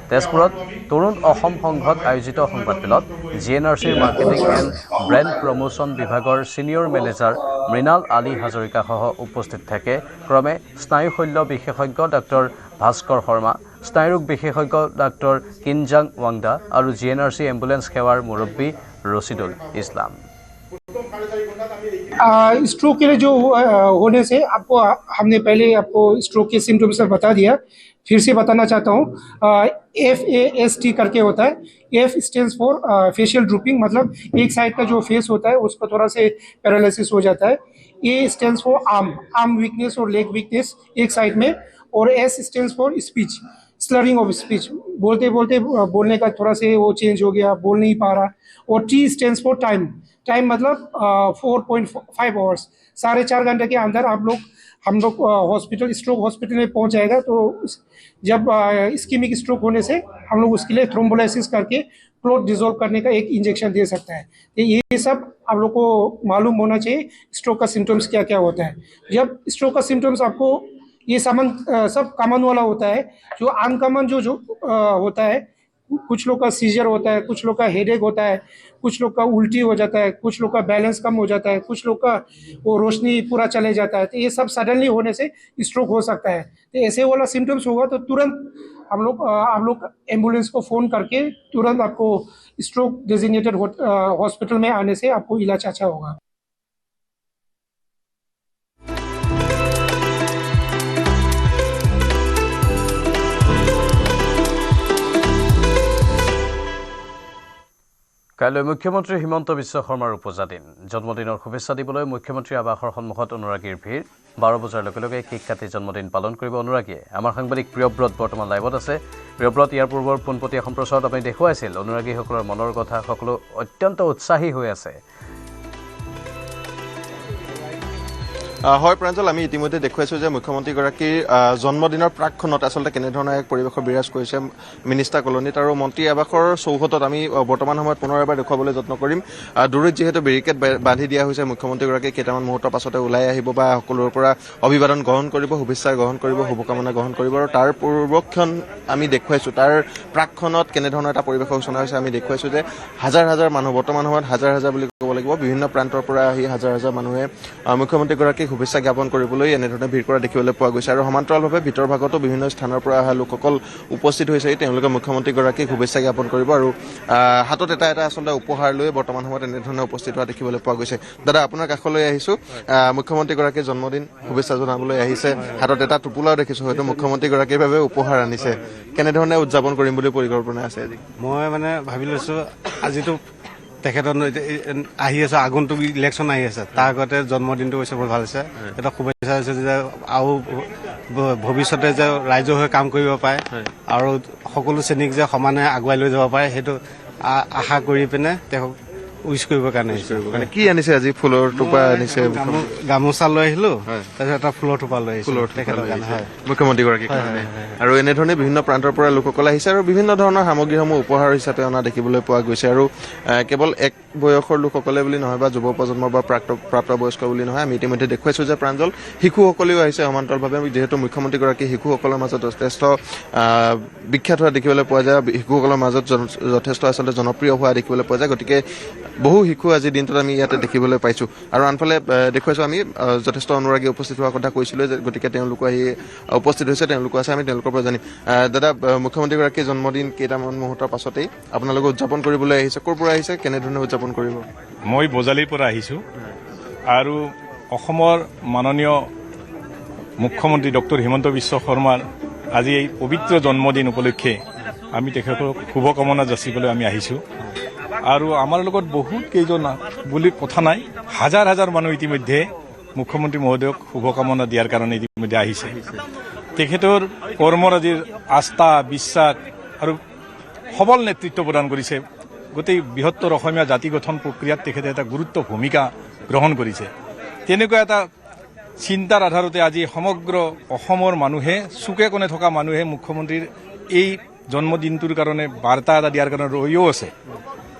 তেজপুৰত তৰুণ অসম সংঘত আয়োজিত সংবাদমেলত GNRCৰ মাৰ্কেটিং এণ্ড ব্ৰেণ্ড প্ৰমোশ্যন বিভাগৰ ছিনিয়ৰ মেনেজাৰ মৃণাল আলী হাজৰিকাসহ উপস্থিত থাকে ক্ৰমে স্নায়ুশল্য বিশেষজ্ঞ ডাক্তৰ ভাস্কৰ শৰ্মা, স্নায়ুৰোগ বিশেষজ্ঞ ডাক্তৰ কিনজাং ৱাংডা আৰু GNRC এম্বুলেন্স সেৱাৰ মুৰব্বী ৰচিদুল ইছলাম। स्ट्रोक के लिए जो होने से आपको हमने पहले आपको स्ट्रोक के सिम्टम्स बता दिया, फिर से बताना चाहता हूँ। FAST करके होता है। F stands for facial drooping, मतलब एक साइड का जो फेस होता है उसका थोड़ा से पैरालिसिस हो जाता है। A stands for arm weakness और लेग वीकनेस एक साइड में, और S stands for speech, slurring of speech, बोलते बोलते बोलने का थोड़ा से वो चेंज हो गया, बोल नहीं पा रहा। और T स्टैंड्स फॉर टाइम मतलब 4.5 आवर्स, 4.5 घंटे के अंदर हम लोग हॉस्पिटल, स्ट्रोक हॉस्पिटल में पहुंच जाएगा। तो जब इस्कीमिक स्ट्रोक होने से हम लोग उसके लिए थ्रोम्बोलाइसिस करके क्लॉट डिसॉल्व करने का एक इंजेक्शन दे सकता है। तो ये सब आप लोग को मालूम होना चाहिए स्ट्रोक का सिम्टम्स क्या क्या होता है। जब स्ट्रोक का सिम्टम्स आपको ये सब कॉमन वाला होता है। जो अनकॉमन जो होता है, कुछ लोग का सीजर होता है, कुछ लोग का हेडेक होता है, कुछ लोग का उल्टी हो जाता है, कुछ लोग का बैलेंस कम हो जाता है, कुछ लोग का वो रोशनी पूरा चले जाता है। तो ये सब सडनली होने से स्ट्रोक हो सकता है। तो ऐसे वाला सिम्टम्स होगा तो तुरंत आप लोग एम्बुलेंस को फ़ोन करके तुरंत आपको स्ट्रोक डेजिग्नेटेड हॉस्पिटल में आने से आपको इलाज अच्छा होगा। কাইলৈ মুখ্যমন্ত্ৰী হিমন্ত বিশ্ব শৰ্মাৰ উপজা দিন। জন্মদিনৰ শুভেচ্ছা দিবলৈ মুখ্যমন্ত্ৰীৰ আৱাসৰ সন্মুখত অনুৰাগীৰ ভিৰ। 12 বজাৰ লগে লগে কেক কাটি জন্মদিন পালন কৰিব অনুৰাগীয়ে। আমাৰ সাংবাদিক প্ৰিয়ব্ৰত বৰ্তমান লাইভত আছে। প্ৰিয়ব্ৰত, ইয়াৰ পূৰ্বৰ পোনপটীয়া সম্প্ৰচাৰত আপুনি দেখুৱাইছিল অনুৰাগীসকলৰ মনৰ কথা, সকলো অত্যন্ত উৎসাহী হৈ আছে। হয় প্ৰাঞ্জল, আমি ইতিমধ্যে দেখুৱাইছোঁ যে মুখ্যমন্ত্ৰীগৰাকীৰ জন্মদিনৰ প্ৰাকখনত আচলতে কেনেধৰণৰ এক পৰিৱেশৰ বিৰাজ কৰিছে মিনিষ্টাৰ কলনীত, আৰু মন্ত্ৰী আৱাসৰ চৌহদত আমি বৰ্তমান সময়ত পুনৰ এবাৰ দেখুৱাবলৈ যত্ন কৰিম। দূৰৈত যিহেতু বেৰিকেড বান্ধি দিয়া হৈছে, মুখ্যমন্ত্ৰীগৰাকী কেইটামান মুহূৰ্তৰ পাছতে ওলাই আহিব বা সকলোৰে পৰা অভিবাদন গ্ৰহণ কৰিব, শুভেচ্ছা গ্ৰহণ কৰিব, শুভকামনা গ্ৰহণ কৰিব। আৰু তাৰ পূৰ্বক্ষণ আমি দেখুৱাইছোঁ, তাৰ প্ৰাকখনত কেনেধৰণৰ এটা পৰিৱেশৰ সূচনা হৈছে আমি দেখুৱাইছোঁ যে হাজাৰ হাজাৰ মানুহ, বৰ্তমান সময়ত হাজাৰ হাজাৰ বুলি ক'ব লাগিব। বিভিন্ন প্ৰান্তৰ পৰা আহি হাজাৰ হাজাৰ মানুহে মুখ্যমন্ত্ৰীগৰাকীক শুভেচ্ছা জ্ঞাপন কৰিবলৈ এনেধৰণে ভিৰ কৰা দেখিবলৈ পোৱা গৈছে আৰু সমান্তৰালভাৱে ভিতৰ ভাগতো বিভিন্ন স্থানৰ পৰা অহা লোকসকল উপস্থিত হৈছে। তেওঁলোকে মুখ্যমন্ত্ৰীগৰাকীক শুভেচ্ছা জ্ঞাপন কৰিব আৰু হাতত এটা এটা আচলতে উপহাৰ লৈ বৰ্তমান সময়ত এনেধৰণে উপস্থিত হোৱা দেখিবলৈ পোৱা গৈছে। দাদা, আপোনাৰ কাষলৈ আহিছোঁ, মুখ্যমন্ত্ৰীগৰাকীৰ জন্মদিন শুভেচ্ছা জনাবলৈ আহিছে, হাতত এটা টোপোলাও দেখিছোঁ, হয়তো মুখ্যমন্ত্ৰীগৰাকীৰ বাবে উপহাৰ আনিছে। কেনেধৰণে উদযাপন কৰিম বুলি পৰিকল্পনা আছে আজি? মই মানে ভাবি লৈছোঁ আজিতো তেখেতৰ আহি আছে, আগন্তুক ইলেকশ্যন আহি আছে, তাৰ আগতে জন্মদিনটো হৈছে বৰ ভাল হৈছে। এটা শুভেচ্ছা হৈছে যে আৰু ভৱিষ্যতে যে ৰাইজৰ হৈ কাম কৰিব পাৰে আৰু সকলো শ্ৰেণীক যে সমানে আগুৱাই লৈ যাব পাৰে, সেইটো আশা কৰি পিনে তেওঁক উইচ কৰিবৰ কাৰণে আহিছোঁ। মানে কি আনিছে আজি? ফুলৰ টোপা আনিছে, গামোচা লৈ আহিলোঁ, তাৰপিছত এটা ফুলৰ টোপা লৈ আহিছোঁ তেখেতৰ কাৰণে, মুখ্যমন্ত্ৰীগৰাকীৰ কাৰণে। আৰু এনেধৰণে বিভিন্ন প্ৰান্তৰ পৰা লোকসকল আহিছে আৰু বিভিন্ন ধৰণৰ সামগ্ৰীসমূহ উপহাৰ হিচাপে অনা দেখিবলৈ পোৱা গৈছে। আৰু কেৱল এক বয়সৰ লোকসকলে বুলি নহয় বা যুৱ প্ৰজন্মৰ বা প্ৰাপ্তবয়স্ক বুলি নহয়, আমি ইতিমধ্যে দেখুৱাইছোঁ যে প্ৰাঞ্জল শিশুসকলেও আহিছে সমান্তৰালভাৱে। যিহেতু মুখ্যমন্ত্ৰীগৰাকী শিশুসকলৰ মাজত যথেষ্ট বিখ্যাত হোৱা দেখিবলৈ পোৱা যায়, শিশুসকলৰ মাজত যথেষ্ট আচলতে জনপ্ৰিয় হোৱা দেখিবলৈ পোৱা যায়। গতিকে বহু শিশু আজিৰ দিনটোত আমি ইয়াতে দেখিবলৈ পাইছোঁ। আৰু আনফালে দেখুৱাইছোঁ আমি যথেষ্ট অনুৰাগী উপস্থিত হোৱাৰ কথা কৈছিলোঁ, গতিকে তেওঁলোকো আহি উপস্থিত হৈছে, তেওঁলোকো আছে, আমি তেওঁলোকৰ পৰা জানিম। দাদা, মুখ্যমন্ত্ৰীগৰাকীৰ জন্মদিন কেইটামান মুহূৰ্তৰ পাছতেই আপোনালোকে উদযাপন কৰিবলৈ আহিছে, ক'ৰ পৰা আহিছে, কেনেধৰণে উদযাপন কৰিব? মই বজালিৰ পৰা আহিছোঁ আৰু অসমৰ মাননীয় মুখ্যমন্ত্ৰী ডক্টৰ হিমন্ত বিশ্ব শৰ্মাৰ আজি এই পবিত্ৰ জন্মদিন উপলক্ষে আমি তেখেতক শুভকামনা যাচিবলৈ আমি আহিছোঁ। আৰু আমাৰ লগত বহুত কেইজন বুলি কথা নাই, হাজাৰ হাজাৰ মানুহ ইতিমধ্যে মুখ্যমন্ত্ৰী মহোদয়ক শুভকামনা দিয়াৰ কাৰণে ইতিমধ্যে আহিছে। তেখেতৰ কৰ্মৰাজিৰ আস্থা, বিশ্বাস আৰু সবল নেতৃত্ব প্ৰদান কৰিছে। গোটেই বৃহত্তৰ অসমীয়া জাতি গঠন প্ৰক্ৰিয়াত তেখেতে এটা গুৰুত্ব ভূমিকা গ্ৰহণ কৰিছে। তেনেকুৱা এটা চিন্তাৰ আধাৰতে আজি সমগ্ৰ অসমৰ মানুহে, চুকে কোণে থকা মানুহে মুখ্যমন্ত্ৰীৰ এই জন্মদিনটোৰ কাৰণে বাৰ্তা এটা দিয়াৰ কাৰণে ৰৈও আছে,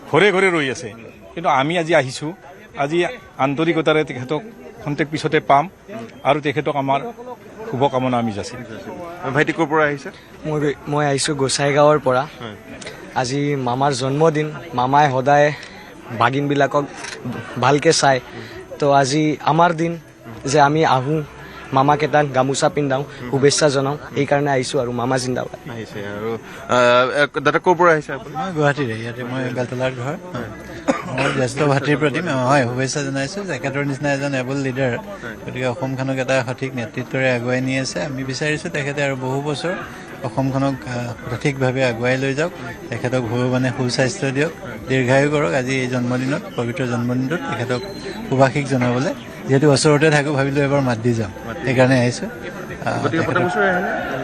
ঘৰে ঘৰে ৰৈ আছে। কিন্তু আমি আজি আহিছোঁ, আজি আন্তৰিকতাৰে তেখেতক খন্তেক পিছতে পাম আৰু তেখেতক আমাৰ শুভকামনা আমি যাচিম। ভাইটি ক'ৰ পৰা আহিছে? মই আহিছোঁ গোসাইগাঁৱৰ পৰা। আজি মামাৰ জন্মদিন, মামাই সদায় ভাগিনবিলাকক ভালকৈ চায়, তো আজি আমাৰ দিন যে আমি আহোঁ, মামাকেইটাক গামোচা পিন্ধাওঁ, শুভেচ্ছা জনাওঁ, সেইকাৰণে আহিছোঁ আৰু মামা জিন্দাবাদ। আহিছে। আৰু দাদা ক'ৰ পৰা আহিছে আপুনি? মই গুৱাহাটীৰে, ইয়াতে মই বেলতলাৰ ঘৰ। মোৰ জ্যেষ্ঠ ভাতৃৰ প্ৰতি হয় শুভেচ্ছা জনাইছোঁ। তেখেতৰ নিচিনা এজন এবল লিডাৰ, গতিকে অসমখনক এটা সঠিক নেতৃত্বৰে আগুৱাই নি আছে। আমি বিচাৰিছোঁ তেখেতে আৰু বহু বছৰ অসমখনক সঠিকভাৱে আগুৱাই লৈ যাওক, তেখেতক ভগৱানে সুস্বাস্থ্য দিয়ক, দীৰ্ঘায়ু কৰক। আজি এই জন্মদিনত, পবিত্ৰ জন্মদিনটোত তেখেতক শুভাশীষ জনাবলৈ যিহেতু ওচৰতে থাকোঁ, ভাবিলোঁ এবাৰ মাত দি যাওঁ, সেইকাৰণে আহিছোঁ।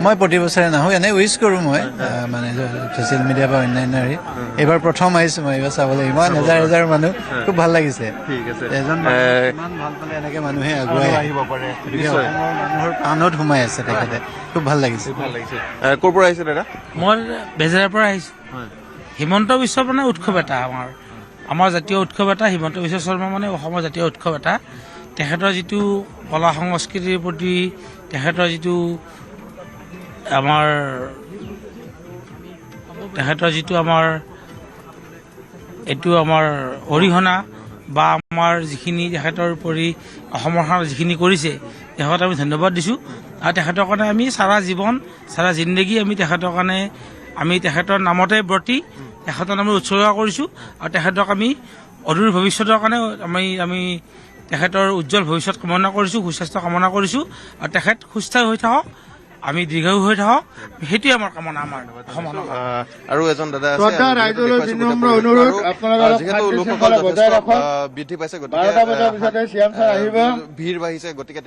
মই প্ৰতি বছৰে নাহোঁ, এনেই উইচ কৰোঁ মই মানে ছ'চিয়েল মিডিয়া বা অন্যান্য হেৰি। এইবাৰ প্ৰথম আহিছোঁ মই এইবাৰ চাবলৈ, ইমান হাজাৰ হাজাৰ মানুহ, খুব ভাল লাগিছে। এজন ইমান ভাল পালে এনেকৈ মানুহে আগুৱাই আহিব পাৰে, গতিকে অসমৰ মানুহৰ প্ৰাণত সোমাই আছে তেখেতে, খুব ভাল লাগিছে। ক'ৰ পৰা আহিছে দাদা? মই বেজেৰাৰ পৰা আহিছোঁ। হিমন্ত বিশ্ব মানে উৎসৱ এটা, আমাৰ জাতীয় উৎসৱ এটা। হিমন্ত বিশ্ব শৰ্মা মানে অসমৰ জাতীয় উৎসৱ এটা। তেখেতৰ যিটো কলা সংস্কৃতিৰ প্ৰতি, তেখেতৰ যিটো আমাৰ এইটো আমাৰ অৰিহণা বা আমাৰ যিখিনি তেখেতৰ উপৰি অসমৰ কাৰণে যিখিনি কৰিছে, তেখেতক আমি ধন্যবাদ দিছোঁ। আৰু তেখেতৰ কাৰণে আমি চাৰা জীৱন, চাৰা জিন্দগী আমি তেখেতৰ কাৰণে, আমি তেখেতৰ নামতে ব্ৰতী, তেখেতৰ নামে উৎসৰ্গা কৰিছোঁ। আৰু তেখেতক আমি অদূৰ ভৱিষ্যতৰ কাৰণে আমি তেখেতৰ উজ্জ্বল ভৱিষ্যত কামনা কৰিছোঁ, সুস্বাস্থ্য কামনা কৰিছোঁ। আৰু তেখেত সুস্থ হৈ থাকক, আমি দীৰ্ঘায়ু হৈ থাকক, সেইটোৱে আমাৰ কামনা। আমাৰ অসমৰ আৰু এজন দাদা আছে, বৃদ্ধি পাইছে, ভিৰ বাঢ়িছে, গতিকে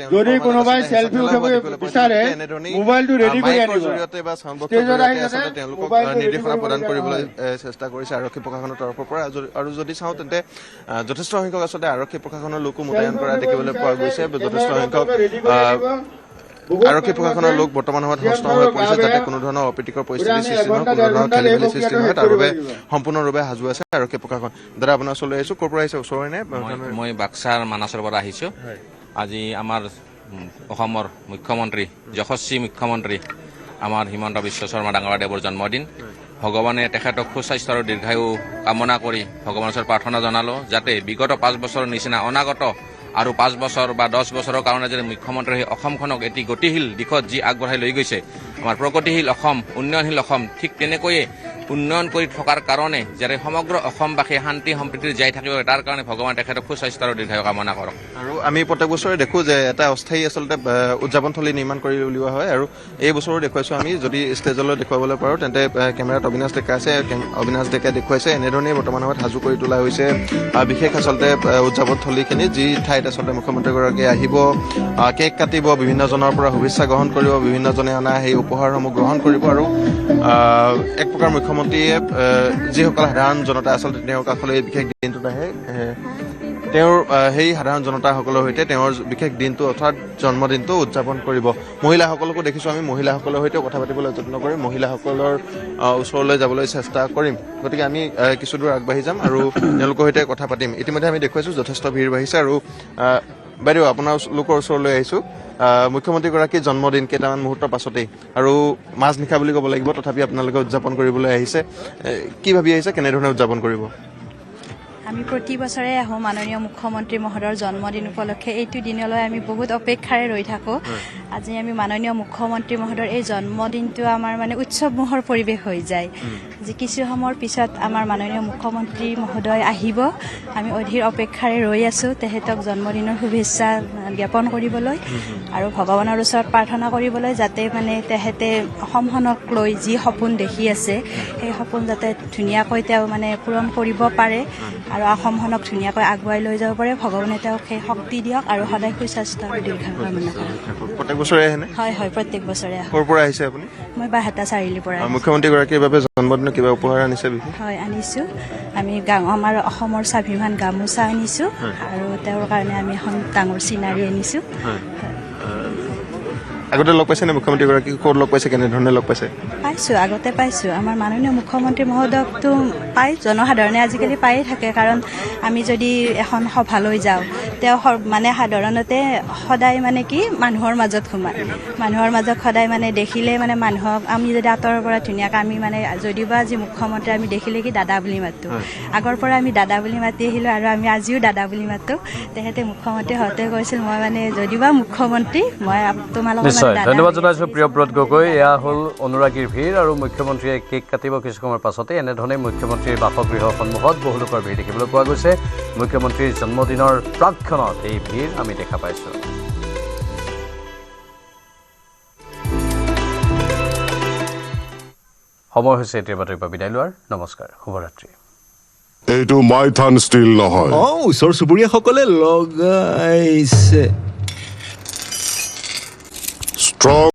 জৰিয়তে বা চাউণ্ড বক্সৰ জৰিয়তে তেওঁলোকক নিৰ্দেশনা প্ৰদান কৰিবলৈ চেষ্টা কৰিছে আৰক্ষী প্ৰশাসনৰ তৰফৰ পৰা। আৰু যদি চাওঁ তেন্তে যথেষ্ট সংখ্যক আচলতে আৰক্ষী প্ৰশাসনৰ লোকো মোতায়েন কৰা দেখিবলৈ পোৱা গৈছে। যথেষ্ট সংখ্যক আৰক্ষী প্ৰশাসনৰ লোক বৰ্তমান সময়ত সষ্ট হৈ পৰিছে, যাতে কোনো ধৰণৰ অপ্ৰীতিকৰ পৰিস্থিতিৰ সৃষ্টি নহয়, কোনো ধৰণৰ খেলি মেলি সৃষ্টি নহয়, তাৰ বাবে সম্পূৰ্ণৰূপে সাজু আছে আৰক্ষী প্ৰশাসন। দাদা, আপোনাৰ ওচৰলৈ আহিছোঁ, ক'ৰ পৰা আহিছে? ওচৰৰে নে? মই বাক্সাৰ মানাছৰ পৰা আহিছোঁ। আজি আমাৰ অসমৰ মুখ্যমন্ত্ৰী, যশস্বী মুখ্যমন্ত্ৰী আমাৰ হিমন্ত বিশ্ব শৰ্মা ডাঙৰদেৱৰ জন্মদিন। ভগৱানে তেখেতক সুস্বাস্থ্য আৰু দীৰ্ঘায়ু কামনা কৰি ভগৱানৰ ওচৰত প্ৰাৰ্থনা জনালোঁ যাতে বিগত 5 বছৰৰ নিচিনা অনাগত আৰু 5 বছৰ বা 10 বছৰৰ কাৰণে যদি মুখ্যমন্ত্ৰীয়ে সেই অসমখনক এটি গতিশীল দিশত যি আগবঢ়াই লৈ গৈছে আমাৰ প্ৰগতিশীল অসম উন্নয়নশীল অসম ঠিক তেনেকৈয়ে উন্নয়ন কৰি থকাৰ কাৰণে যাতে সমগ্ৰ অসমবাসী শান্তি সম্প্ৰীতিৰ জীয়াই থাকিব তাৰ কাৰণে ভগৱানে তেখেতক সুস্বাস্থ্য আৰু দীৰ্ঘায়ু কামনা কৰক। আৰু আমি প্ৰত্যেক বছৰে দেখোঁ যে এটা অস্থায়ী আচলতে উদযাপনথলী নিৰ্মাণ কৰি উলিওৱা হয় আৰু এই বছৰো দেখুৱাইছোঁ আমি যদি ষ্টেজলৈ দেখুৱাবলৈ পাৰোঁ তেন্তে কেমেৰাত অবিনাশ ডেকা আছে অবিনাশ ডেকাই দেখুৱাইছে এনেধৰণেই বৰ্তমান সময়ত সাজু কৰি তোলা হৈছে বিশেষ আচলতে উদযাপনথলীখিনি যি ঠাইত আচলতে মুখ্যমন্ত্ৰীগৰাকীয়ে আহিব কেক কাটিব বিভিন্নজনৰ পৰা শুভেচ্ছা গ্ৰহণ কৰিব বিভিন্নজনে অনা সেই উপহাৰসমূহ গ্ৰহণ কৰিব আৰু এক প্ৰকাৰ মুখ্যমন্ত্ৰীয়ে যিসকল সাধাৰণ জনতা আচলতে তেওঁৰ কাষলৈ এই বিশেষ দিনটোত আহে তেওঁৰ সেই সাধাৰণ জনতাসকলৰ সৈতে তেওঁৰ বিশেষ দিনটো অৰ্থাৎ জন্মদিনটো উদযাপন কৰিব। মহিলাসকলকো দেখিছোঁ আমি মহিলাসকলৰ সৈতেও কথা পাতিবলৈ যত্ন কৰিম মহিলাসকলৰ ওচৰলৈ যাবলৈ চেষ্টা কৰিম গতিকে আমি কিছু দূৰ আগবাঢ়ি যাম আৰু তেওঁলোকৰ সৈতে কথা পাতিম। ইতিমধ্যে আমি দেখুৱাইছোঁ যথেষ্ট ভিৰ বাঢ়িছে আৰু বাইদেউ আপোনালোকৰ ওচৰলৈ আহিছোঁ মুখ্যমন্ত্ৰীগৰাকীৰ জন্মদিন কেইটামান মুহূৰ্তৰ পাছতেই আৰু মাজনিশা বুলি ক'ব লাগিব তথাপি আপোনালোকে উদযাপন কৰিবলৈ আহিছে কি ভাবি আহিছে কেনেধৰণে উদযাপন কৰিব? আমি প্ৰতি বছৰে আহোঁ মাননীয় মুখ্যমন্ত্ৰী মহোদয়ৰ জন্মদিন উপলক্ষে এইটো দিনলৈ আমি বহুত অপেক্ষাৰে ৰৈ থাকোঁ। আজি আমি মাননীয় মুখ্যমন্ত্ৰী মহোদয়ৰ এই জন্মদিনটো আমাৰ মানে উৎসৱমুখৰ পৰিৱেশ হৈ যায় যে কিছু সময়ৰ পিছত আমাৰ মাননীয় মুখ্যমন্ত্ৰী মহোদয় আহিব আমি অধীৰ অপেক্ষাৰে ৰৈ আছোঁ তেখেতক জন্মদিনৰ শুভেচ্ছা জ্ঞাপন কৰিবলৈ আৰু ভগৱানৰ ওচৰত প্ৰাৰ্থনা কৰিবলৈ যাতে মানে তেখেতে অসমখনক লৈ যি সপোন দেখি আছে সেই সপোন যাতে ধুনীয়াকৈ তেওঁ মানে পূৰণ কৰিব পাৰে আৰু অসমখনক ধুনীয়াকৈ আগুৱাই লৈ যাব পাৰে ভগৱানে তেওঁক সেই শক্তি দিয়ক আৰু সদায় সুস্বাস্থ্য আৰু দীৰ্ঘায়ু কামনা কৰক। প্ৰত্যেক বছৰে আহেনে? হয় হয় প্ৰত্যেক বছৰে আহোঁ। ক'ৰ পৰা আহিছে আপুনি? মই বাহাটা চাৰিআলিৰ পৰা। মুখ্যমন্ত্ৰীগৰাকীৰ বাবে জন্মদিনত কিবা উপহাৰ আনিছে বিশেষ? হয় আনিছোঁ আমি আমাৰ অসমৰ স্বাভিমান গামোচা আনিছোঁ আৰু তেওঁৰ কাৰণে আমি এখন ডাঙৰ চিনাৰী আনিছোঁ। আগতে লগ পাইছে নে মুখ্যমন্ত্ৰীগৰাকী ক'ত লগ পাইছে কেনেধৰণে লগ পাইছে? পাইছোঁ আগতে পাইছোঁ আমাৰ মাননীয় মুখ্যমন্ত্ৰী মহোদয়কতো পাই জনসাধাৰণে আজিকালি পায়েই থাকে কাৰণ আমি যদি এখন সভালৈ যাওঁ তেওঁ মানে সাধাৰণতে সদায় মানে কি মানুহৰ মাজত সোমায় মানুহৰ মাজত সদায় মানে দেখিলে মানে মানুহক আমি যদি আঁতৰৰ পৰা ধুনীয়াকৈ আমি মানে যদিওবা আজি মুখ্যমন্ত্ৰী আমি দেখিলে কি দাদা বুলি মাতোঁ আগৰ পৰা আমি দাদা বুলি মাতি আহিলোঁ আৰু আমি আজিও দাদা বুলি মাতোঁ তেখেতে মুখ্যমন্ত্ৰী হওঁতে কৈছিল মই মানে যদিওবা মুখ্যমন্ত্ৰী মই তোমালোকৰ ধন্যবাদ জনাইছোঁ প্ৰিয়ব্ৰত গগৈ। এয়া হ'ল অনুৰাগীৰ ভিৰ আৰু মুখ্যমন্ত্ৰীয়ে কেক কাটিব কিছু সময়ৰ পাছতে এনেধৰণে মুখ্যমন্ত্ৰীৰ বাসগৃহৰ সন্মুখত বহু লোকৰ ভিৰ দেখিবলৈ পোৱা গৈছে। মুখ্যমন্ত্ৰীৰ জন্মদিনৰ প্ৰাকক্ষণত এই ভিৰ আমি দেখা পাইছোঁ। সময় হৈছে এতিয়া বাতৰিৰ পৰা বিদায় লোৱাৰ। নমস্কাৰ, শুভৰাত্ৰি। এইটো মাইথান ষ্টিল নহয় ওচৰ চুবুৰীয়াসকলে লগাইছে ষ্ট্ৰং